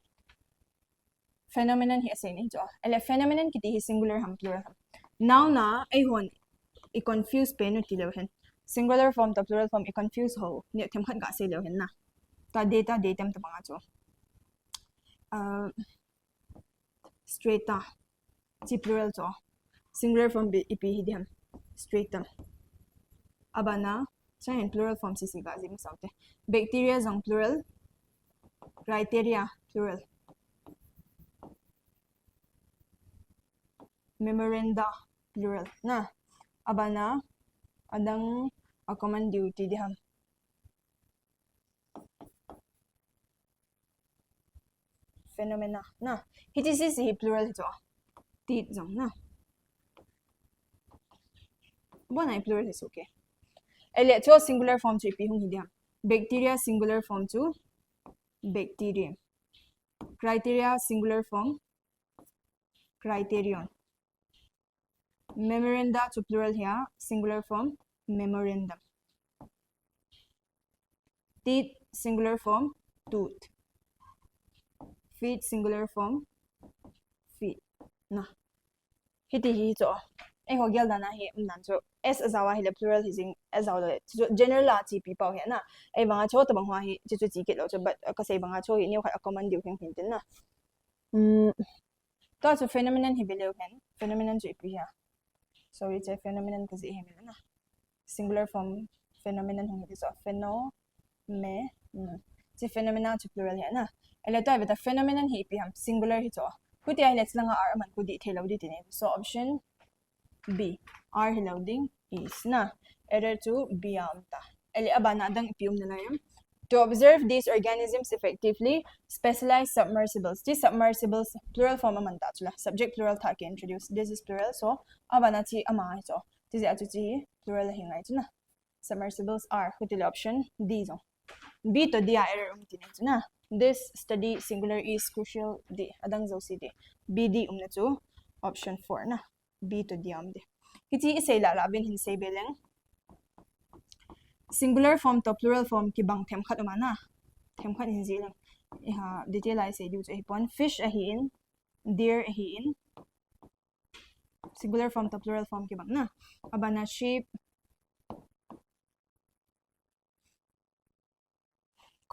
phenomenon hi ase ni jo ele phenomenon kiti hi singular ham plural ham now na ai hon I confuse pe no ti lo hen singular form to plural form I confuse ho ne them khat ga se lo hen na ta data datum ta banga cho strata chi plural cho singular form be ipi hidiam stratum abana chain plural form si siga jim saute bacteria jong plural criteria plural memoranda plural na abana adang a common duty diham phenomena na hitisi si plural cho ti jong na bona plural is okay ele cho singular form chu pi hung hidiam bacteria singular form chu bacterium criteria singular form criterion memoranda to plural here singular form memorandum teeth singular form tooth feet singular form feet na hiti hi cho ai ho gyal dana he nan cho s azawa hi plural hising azawa general la chi pi pau he na ai banga cho ta bangwa hi chi chi ke lo cho but ka sei banga cho hi new kha common diu hin tin na to so phenomenon hi belo hen phenomenon chi pi ya sorry it's a phenomenon because it na singular form phenomenon hong is a me it's a phenomenon to plural here na eleta with a phenomenon hi pi ham singular hi to puti ai let's langa r man ku di thelo di tin so option b r hi loading is na error to b amta ele abana dang ipium na layam to observe these organisms effectively specialized submersibles these submersibles plural form amanta chula subject plural tha ke introduce this is plural so abana chi ama so this is actually plural hingai chuna submersibles are hotel option d zo b to d error umtin chuna this study singular is crucial d adang zo c d bd umna chu option 4 na b to d am de kiti isay la labin hin say beleng singular form to plural form ki bang them khat umana them khat hin ji lang ha detail I say du che pon fish a hi in deer a hi in singular form to plural form ki bang na abana sheep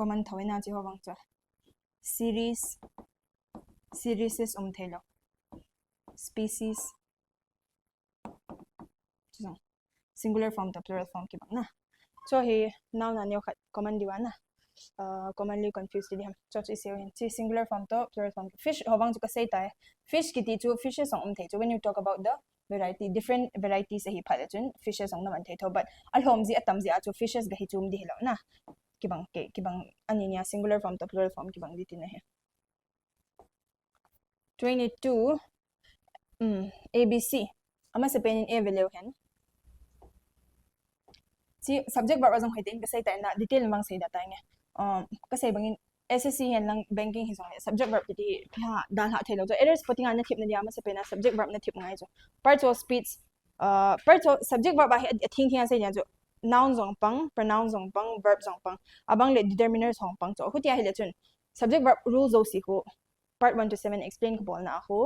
common thawena chi hawang cha series is thelo species singular form to plural form ki bang na so he now na new common diwana commonly confused di ham so is here singular form to plural form fish hawang chu ka say tai fish ki ti chu fishes ong the when you talk about the variety different varieties hi phale chun fishes ong na man the tho but al hom ji atam ji a chu fishes ga hi chum di helo na ki bang ani nya singular form to plural form ki bang di tin he 22 abc ama se pen in a value hen si subject verb azong haitin ka say ta na detail mang say data nge kasi bangin SSC yan lang banking hi song subject verb ti ha dal ha thelo so error spotting an tip na dia ma sa pena subject verb na tip ngai so parts of speech parts of subject verb ba thing thing say nya so noun zong pang pronoun zong pang verb zong pang abang le determiner zong pang so hutia hi le chun subject verb rules zo si ko part 1 to 7 explain ko bol na ako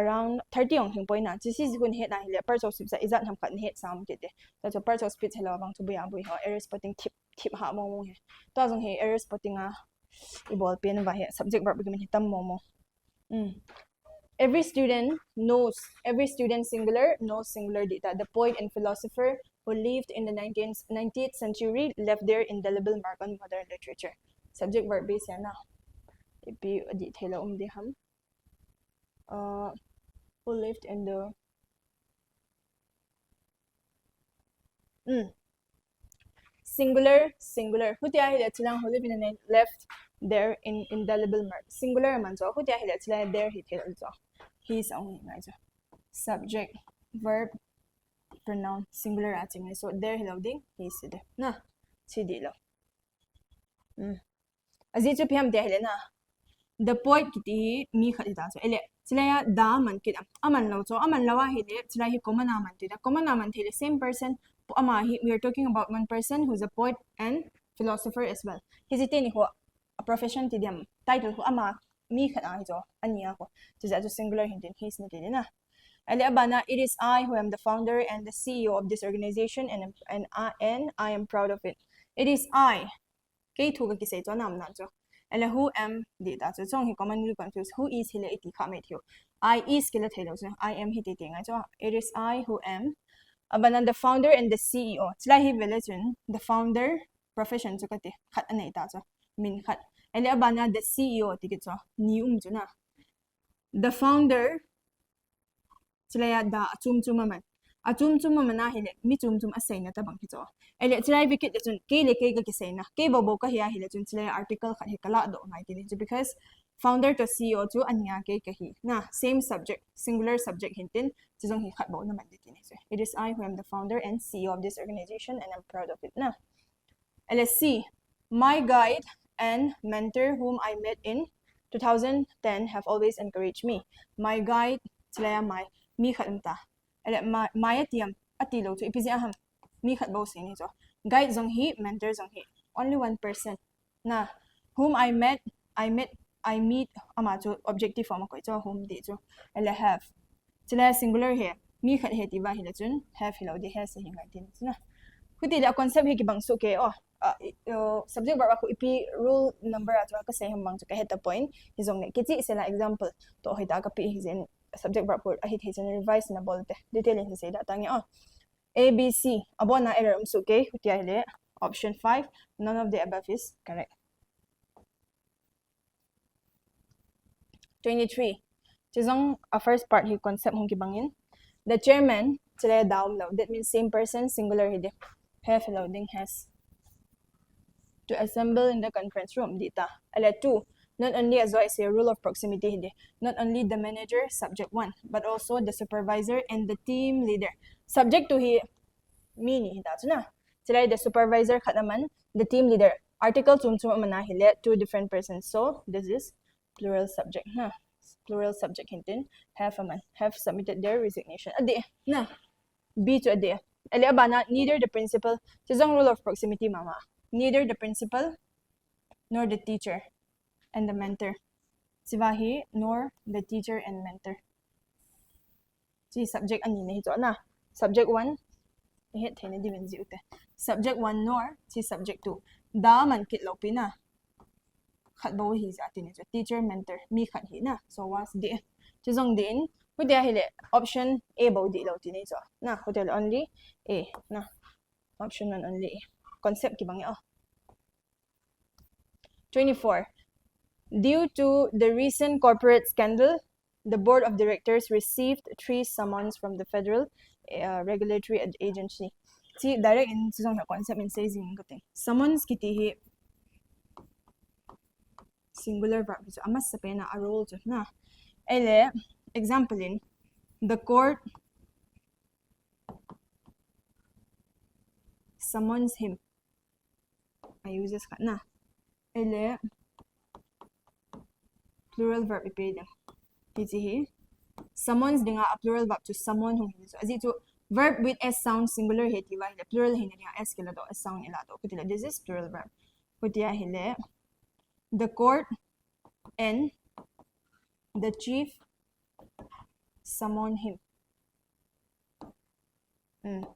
around 30 ong hing point na chi si kun he na hi le parts of speech sa izat ham khat he sam ke te so parts of speech hello bang to buya bui ha error spotting tip ha mo mo he to zong he error spotting a ibol pen va he subject verb gimen hitam mo mo every student singular knows singular data the poet and philosopher who lived in the 19th century left their indelible mark on modern literature subject verb base yana ipi di thela de ham who lived in the singular who dia hi chilang who live in the left their indelible mark singular man so who dia hi chilang there hi thela so he's only ngai so subject verb pronoun singular ating so there hi loading he's de na chi di lo azi chu piam de hi na the poet kiti mi khali da so ele chilaya da man kit aman lo so aman lawa hi le chilai hi common aman ti da common aman the same person ama hi we are talking about one person who's a poet and philosopher as well his itini ho a profession ti diam title ho ama mi khana hi so ania ko to that singular hintin his ni na ele abana it is I who am the founder and the CEO of this organization and I am proud of it it is I cái thu cái say cho nam na cho ele who am di ta cho chong hi commonly confused who is hi le iti kha me thio I is ke le thelo cho I am hi ti ti nga cho it is I who am abanan the founder and the CEO chla hi vele chun the founder profession cho kate khat anei ta cho min khat ele abana the CEO ti ke cho ni chu na the founder chla ya da chum man chum mana hi le mi chum asai na ta bang hi cho ele chla bi ke chun ke le ke ka sai na ke bo ka hi le chun chla article khat hi kala do ngai ti ni because founder to CEO chu anya ke hi na same subject singular subject hintin chong hi khat bo na man ti ni so it is I who am the founder and CEO of this organization and I'm proud of it na let's see my guide and mentor whom I met in 2010 have always encouraged me my guide chla my mi khat ta ele my atiam ati lo chu ipisi aham mi khat bo se ni cho guide zong hi mentor zong hi only one person na whom I meet ama chu objective form ko cho whom di chu ele have chila singular he mi khat he ti ba hi la chun have hi lo di has hi ngai tin na kuti la concept hi ki bang su ke subject verb ko ipi rule number atwa ka say hambang chu ka heta point hi zong ne ki chi sela example to hita ka pi hi zen subject verb ko ahit hi chen revise na bolte detail hi say da tangi A B C abona error um su ke hutia le option 5 none of the above is correct 23 chizong a first part hi concept hong ki bangin the chairman chile down low that means same person singular hi de have loading has to assemble in the conference room dita ala 2 not only as I say rule of proximity hi de not only the manager subject 1 but also the supervisor and the team leader subject to hi mini da chuna chile the supervisor khadaman the team leader article chum mana hi le two different persons so this is plural subject na plural subject hintin have submitted their resignation ade na b to ade ele abana neither the principal chizong rule of proximity mama neither the principal nor the teacher and the mentor sivahi nor the teacher and mentor chi subject ani ne hi na subject 1 he thene dimenji ute subject 1 nor chi subject 2 da man kit lo pina khat bo hi za tin cho teacher mentor mi khat hi na so was de chizong din hudia hele option a bo di lo tin cho na hotel only a na option 1 only a concept ki bangi 24 due to the recent corporate scandal the board of directors received 3 summons from the federal regulatory agency see direct in chizong na concept in says in gote summons kiti hi singular verb so amas sa pena a role jo na ele example in the court summons him I uses ka na ele plural verb ipe dem titi hi summons dinga a plural verb to someone who so as it to verb with s sound singular he ti ba plural he na s kila do s sound ila do kutila this is plural verb kutia hele the court and the chief summon him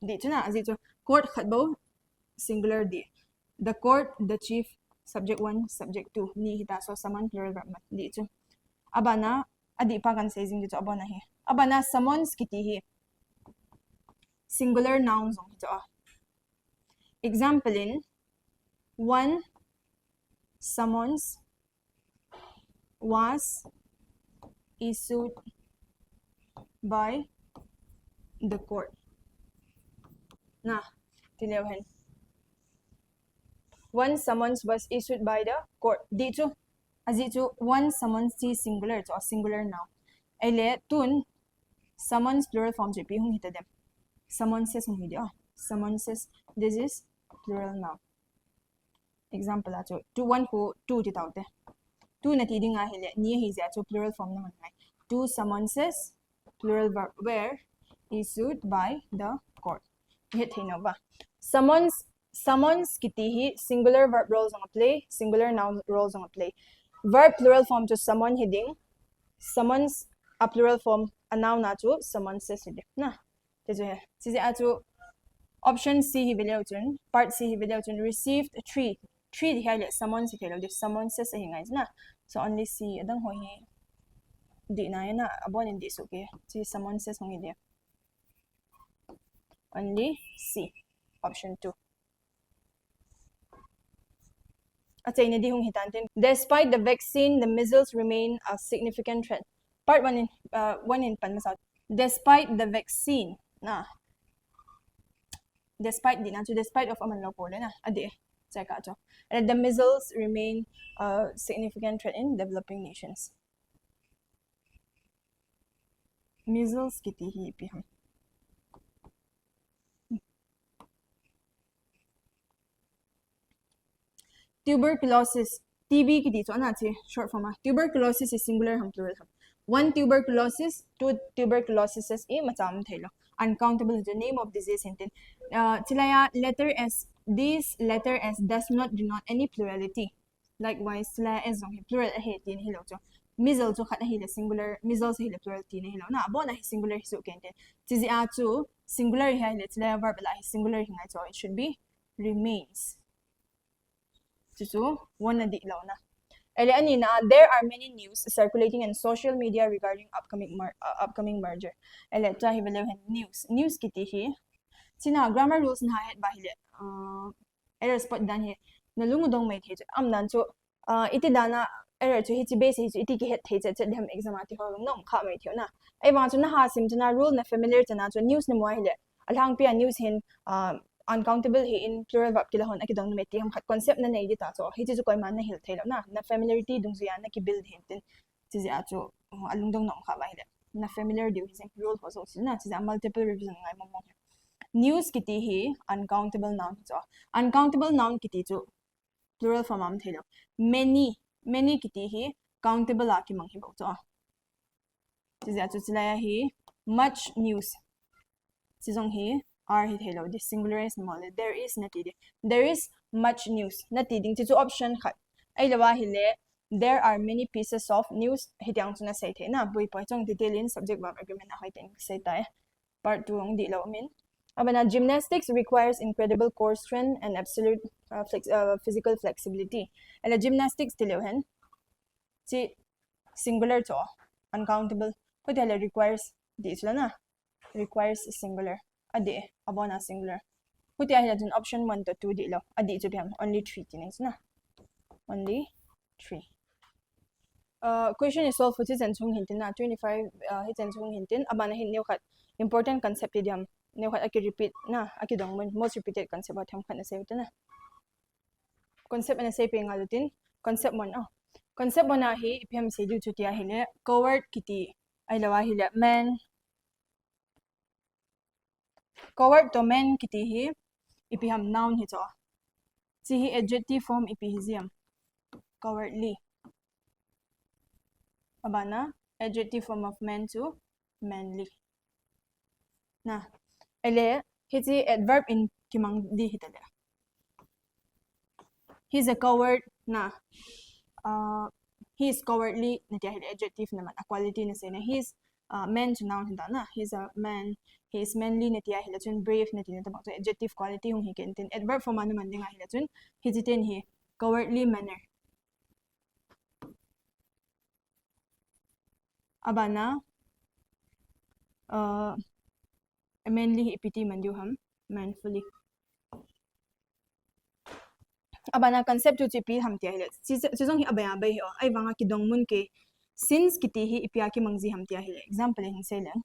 di chuna as it court khatbo singular di the court the chief subject 1 subject 2 ni hita so summon plural verb di chu abana adi pa kan saying di chu abana he abana summons kiti hi singular noun zong cho example in one summons was issued by the court na tinewhen one summons was issued by the court di chu azi chu one summons si singular so singular noun ele tun summons plural form je pi hung hita dem summonses hung hi summonses this is plural noun example a chu to one who two ti taute two na ti dinga hele ni hi ja chu plural form naman ngai two summonses plural verb were issued by the court hit hino ba summons kiti hi singular verb roles on a play singular noun roles on a play verb plural form to summon heading summons a plural form a noun na chu summonses hide na te jo he si a chu option C hi video chun part C hi video chun received 3 thì hay là someone sẽ thấy được someone sẽ hình ảnh na so only C adang ho hi di na na abon in this okay so someone says hong hi only C option 2 at say di hong hitantin despite the vaccine the measles remain a significant threat part 1 in panmasat despite the vaccine na despite di na so despite of aman law pole na adi check out and the measles remain a significant threat in developing nations measles kiti hi pi ham tuberculosis TB kiti so ana che short form tuberculosis is singular ham plural ham one tuberculosis two tuberculosis is a macham thailo uncountable is the name of disease hintin chilaya letter S this letter S does not denote any plurality likewise chilaya S zong plural a he tin hilo cho measles so khat hi le singular measles hi le plurality ne hilo na abo na singular so kenten chizi a chu singular hi le chilaya verb la singular hi ngai so it should be remains so one na di law na there are many news circulating in social media regarding upcoming merger. News kiti hi. Sina grammar rules na het bahile. Error spot dan he. Nalungudong may theje. Nan so iti dana error so hiti base hi iti ki het theje chet dem exam ati ho nong kha mai thio na. Ai wa so na ha sim na rule na familiar chana so news na mo hile. Alhang pia news hin uncountable he in plural verb kila hon akidong meti ham khat concept na nei ta so hi chu koi man na hil thelo na familiarity dung ya na ki build hin tin chi ja chu alungdong nom kha ba hile na familiar du hising rule ho so na chi ja multiple revision ngai mong news kiti hi uncountable noun so uncountable noun kiti chu plural form am thelo many kiti hi countable a ki mang hi bo so chi ja chu chila hi much news chi jong hi are hit hello this singular is small there is natidi there is much news natidi chu option khat ai lawa hile there are many pieces of news hityang chuna sai the na bui poi chong detail in subject verb agreement a hoiten sai tai part 2 ong di lo min abana gymnastics requires incredible core strength and absolute physical flexibility ala gymnastics tilo hen chi singular to uncountable hotel requires this na requires singular adi abona singular puti ahila dun option 1 to 2 di lo adi chu biam only 3 tinings na only 3 question is solved for chen chung hintin na 25 hi chen chung hintin abana hin new khat important concept idiom new khat aki repeat na aki dong most repeated concept atham khat na se na concept na se pe ngalutin concept mon concept bona hi iphem se ju chutia hile coward kiti ai lawa hile man coward to men kiti hi ipi ham noun hi cho chi hi adjective form ipi hiziam cowardly abana adjective form of man to manly na ele hi adverb in kimang di hitale he's a coward na he is cowardly na ti adjective naman a quality na say na he's man to noun hinda na he's a man he is manly na tiya hila chun brave na tin tabang so adjective quality hung hi kentin adverb form anu man dinga hila chun hesitant hi cowardly manner abana manly hi ipiti mandu ham manfully abana concept chu chipi ham tiya hila chizong hi abaya bai ho ai wanga ki dongmun ke since kiti hi ipia ki mangji ham tia hile example hin selen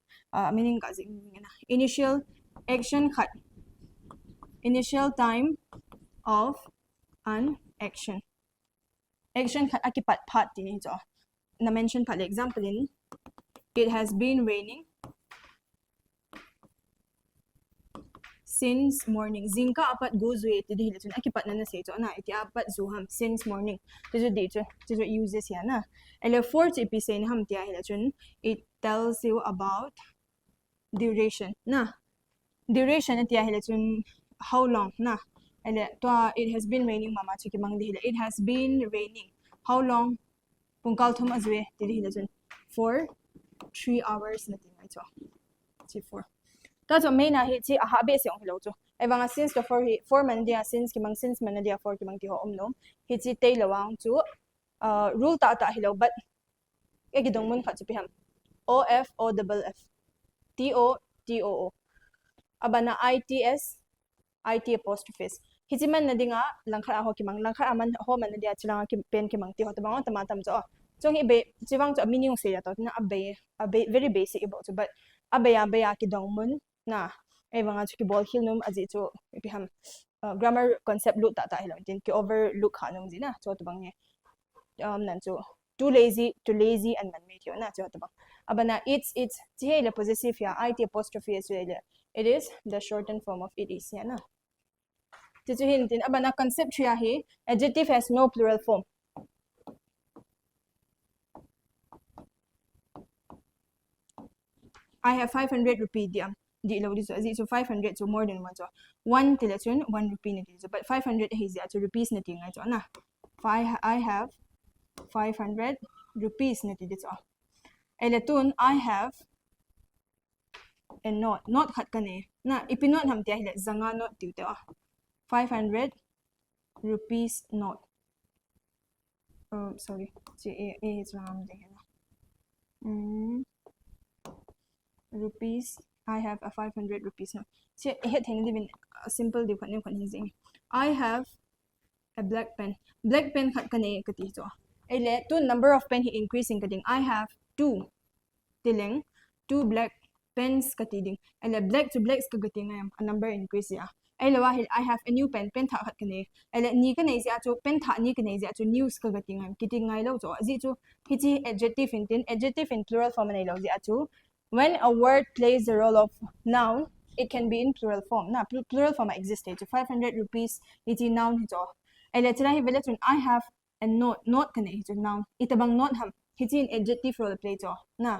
meaning ka jing na initial action khat initial time of an action khat akipat phat ti jo na mention phat example in it has been raining since morning zinka apat go zue ti dihile chun akipat na se cho na iti apat zuham since morning tijo di cho uses ya na ele fourth episode ham tia hila chun it tells you about duration na duration tia hila chun how long na ele to it has been raining mama chu ki mang dihile it has been raining how long pungkal thum azwe ti dihile chun for 3 hours na tingai cho chi for ta cho main a hi chi a ha be se ong hilo cho ai banga since the for man dia since man dia for kimang ti ho omnom hi chi te lawang chu rule ta hilo but e gidong mun kha chu piham o f o double f t o t o o abana its it apostrophes hijiman na dinga langkha ho kimang langkha aman ho man dia chilanga ki pen kimang ti ho ta bang tama tam jo chong hi be chiwang cho meaning se ya to na abe very basic about but abaya ki dong mun na e banga chu ki bol hil num aji chu piham grammar concept lu ta hilo tin ki overlook ha nung jina cho to bang ne nan chu too lazy and man made yo na cho to bang abana it's chi le possessive ya it apostrophe as well it is the shortened form of it is ya na tichu hintin abana concept ya hi adjective has no plural form I have 500 rupee diam di lo di so 500 so more than one so 1 tilachun 1 rupee na so but 500 is ya so rupees na tinga so na I have 500 rupees na ti so eletun I have and not khat kane na ipinot ham tia hile zanga not ti te 500 rupees note sorry is wrong rupees I have a 500 rupees note so het hen divin simple di khan hing I have a black pen khat kane kati so ele to number of pen he increasing kading I have 2 tileng 2 black pens kati ding ele black to blacks ka gating a number increase ya ele wahil I have a new pen tha khat kane ele ni ka nei ja chu pen tha ni ka nei ja chu news ka gating am kiting ngai lo cho ji chu hi adjective in plural form nei lo ja chu when a word plays the role of noun it can be in plural form na plural form exists so 500 rupees iti noun hi cho ele chila hi vele chun I have a note ka nei chu noun itabang note ham hi in adjective role play cho na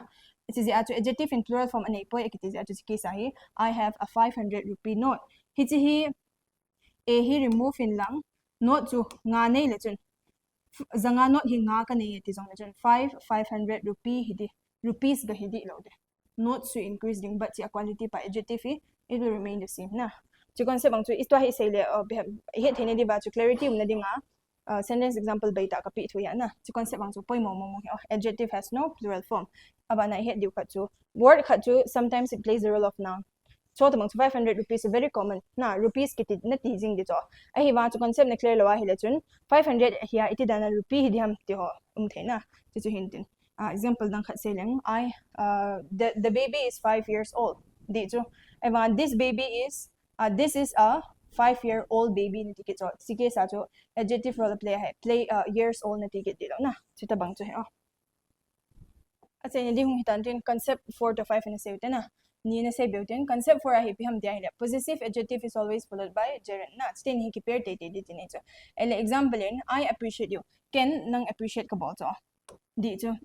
it is the adjective in plural form anei po it is the case hi I have a 500 rupee note hi remove in lang note chu nga nei le chun zanga note hi nga ka nei ti jong le chun 500 rupee hi di rupees ga hi di lo de note to increase ding but the quality by adjective it will remain the same na chu concept bang chu isto hi sei le he thene di ba chu clarity um na dinga sentence example beta kapi thu ya na chu concept bang chu poi mo adjective has no plural form aba na he diu kha chu word kha chu sometimes it plays the role of noun so the 500 rupees is very common na rupees kiti na teasing di cho ai wa chu concept na clear lawa hile chun 500 hiya iti dana rupee hidiam ti ho theina chu hintin example dang khat seleng I the baby is 5 years old di chu ai wa this baby is this is a 5-year-old baby na ticket so sige sa cho adjective role play years old na ticket di lo na chu tabang chu he at sa hindi hung hitan din concept 4 to 5 na say na ni na say built-in concept 4 hi piham dia hila possessive adjective is always followed by gerund na stin hi ki pair te di tin so ele example in I appreciate you ken nang appreciate ka bo cho di cho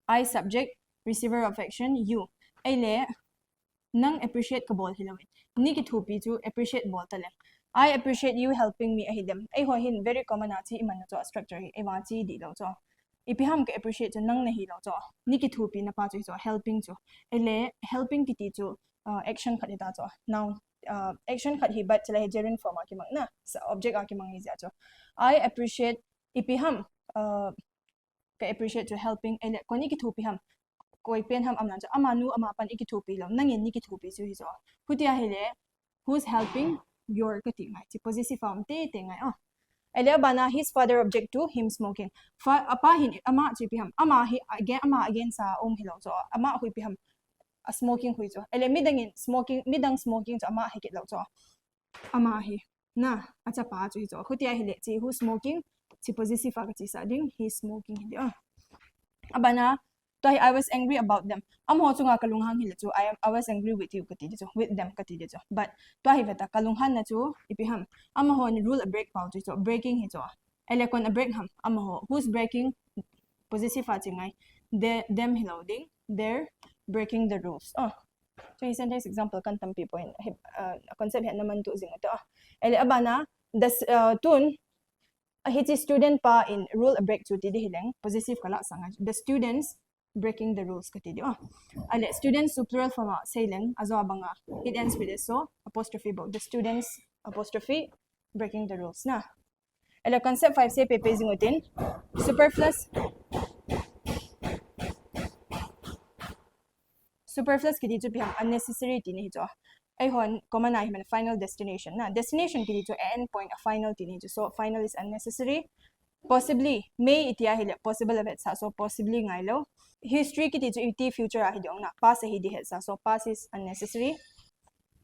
I subject receiver of action you ele nang appreciate ka bol hilawin ni ki thupi chu appreciate bol tale I appreciate you helping me ahidem ai ho hin very common na chi iman cho structure hi ewa chi di lo cho ipiham ke appreciate chu nang na hi lo cho ni ki thupi na pa chu cho helping chu ele helping ki ti chu action khat ta cho now action khat hi but chela gerund form ki mang na object a ki mang hi ja cho I appreciate ipiham ke appreciate chu helping ele ko ni ki thupi ham koi pen ham amna cha amanu ama pan iki thupi lam nang ni ki thupi chu hi so hutia hele who's helping your kati ngai chi possessive form te ngai ele bana his father object to him smoking apa hin ama chi pi ham ama again sa hilo so ama hui pi ham smoking hui so ele midang smoking so ama hi ke lo so ama hi na acha pa chu so hutia hele chi who smoking chi possessive fa chi sa ding he smoking hi abana to I was angry about them ho chunga kalunghang hil chu I was angry with you kati chu with them kati chu but to hi veta kalunghan na chu ipiham ho ni rule a break pau chu breaking hi chu ele kon a break ham ho who's breaking possessive fa chingai them loading they're breaking the rules so hi sentence example kan tampi point concept he naman tu jing to ele abana das tun hi student pa in rule a break chu ti di hileng possessive kala sanga the students breaking the rules kati di ale students plural form saileng azo banga it ends with so apostrophe about the students apostrophe breaking the rules na. Ela concept 5 say pepezing utin superfluous kidi ju biham unnecessary tini jo. Ay hon common na himan final destination na. Destination kidi jo end point a final tini jo. So final is unnecessary. Possibly may itiya hile possible of it sa. So possibly ngailo. History kiti jo iti future ahidong na. Past ahidi het sa. So past is unnecessary.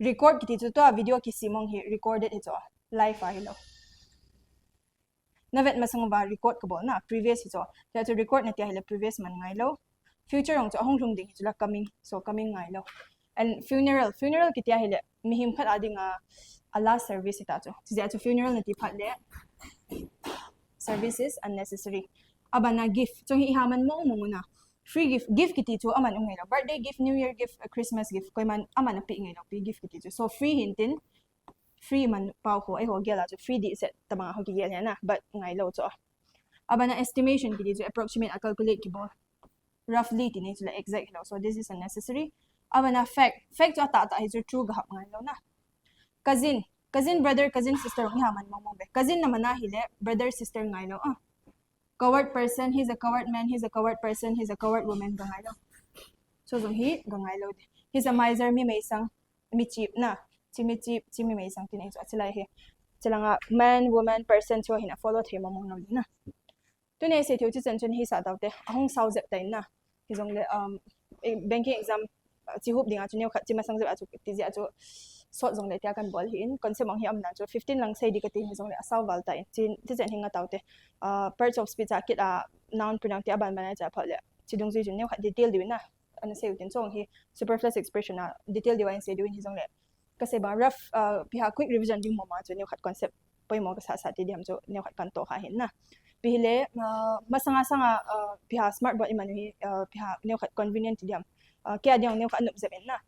Record kiti jo to a video kisimong hi recorded ito live ahilo. Navet masang ba record kabo na previous ito. Kaya to record na tiya hile previous man ngailo. Future ong to ahong rung ding ito la coming. So coming ngailo. And funeral kitiya hile mihim khat ading a last service ita to. Siya to funeral na tipat le. Services unnecessary. Aba na gift. So hihaman mo muna. Free gift kiti to aman ngailo. Birthday gift, New Year gift, Christmas gift. Koy man aman na pi ngailo pi gift kiti to. So free hintin. Free man pao ko ay ho gyala to free di set tabang ho gyal na but ngailo to. Aba na estimation kiti to approximate a calculate kibo. Roughly tini to exact no. So this is unnecessary. Aba na fact to ata is true gahap ngailo na. Cousin brother cousin sister hihaman mo be. Cousin naman na hile brother sister ngailo coward person, he's a coward man, he's a coward person, he's a coward woman gangaylo. So he gangaylo. He's a miser mi may isang mi cheap na. Chimi may isang tinay so at sila nga man, woman, person so hina follow tayo mamong na na. Tunay sa tiyo chisen chun hisa daw te ahong sauzep tayo na. Hizong le banking exam chihup di nga chun kat chimasang zep achu tizi achu sot zong le tia kan bol hin concept ang hiam na cho 15 lang say di ka ti hizong le asaw val tayo chin tizen hinga taw te parts of speech akit noun pronoun ti aban banay cha phale chidong zui chun kat detail di na ano say utin so hi superfluous expression na detail di wa say di hizong le kasi ba rough piha quick revision ding mo ma cho kat concept poy mo ka sa ti diam cho kat kanto ka hin na pihile masanga piha smart board iman hi piha kat convenient ti diam kaya diang kat nup zemen na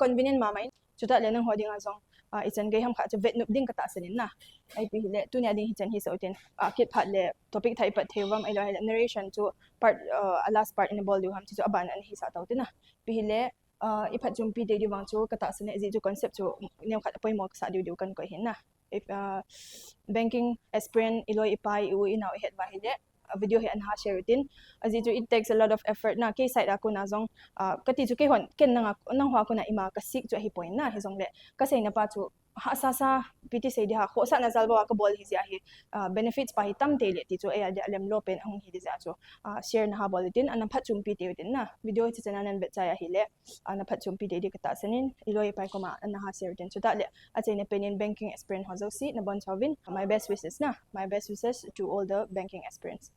convenient mamay chuta le nang hoding azong isan gay ham kha cho vet nup ding kata sanin na ai pihile tu nya ding hichen hi so ten kit phat le topic thai pat thewam ai la narration to part last part in the ball du ham chu aban an hi sa taw tin na pihile iphat jumpi de di wang chu kata sane ji chu concept chu nem khat poi mo sa diu kan ko hin na if banking aspirant iloi ipai u inaw het ba hile video he an ha share tin aji chu it takes a lot of effort na ke side ako na zong kati chu ke hon ken nang hwa ko na ima ka sik chu hi point na he zong le ka sei na pa chu ha sa piti sei dia kho sa na zalba ka bol hi ja hi benefits pa hi tam te le ti chu e alem lo pen hong hi di ja chu share na ha bol tin an phat chum pi te tin na video chi chana nan bet cha ya hi le an phat chum pi te di ka ta sanin iloi pai ko ma an ha share tin chu ta le a chei ne penin banking experience ho zo si na bon chavin my best wishes to all the banking experience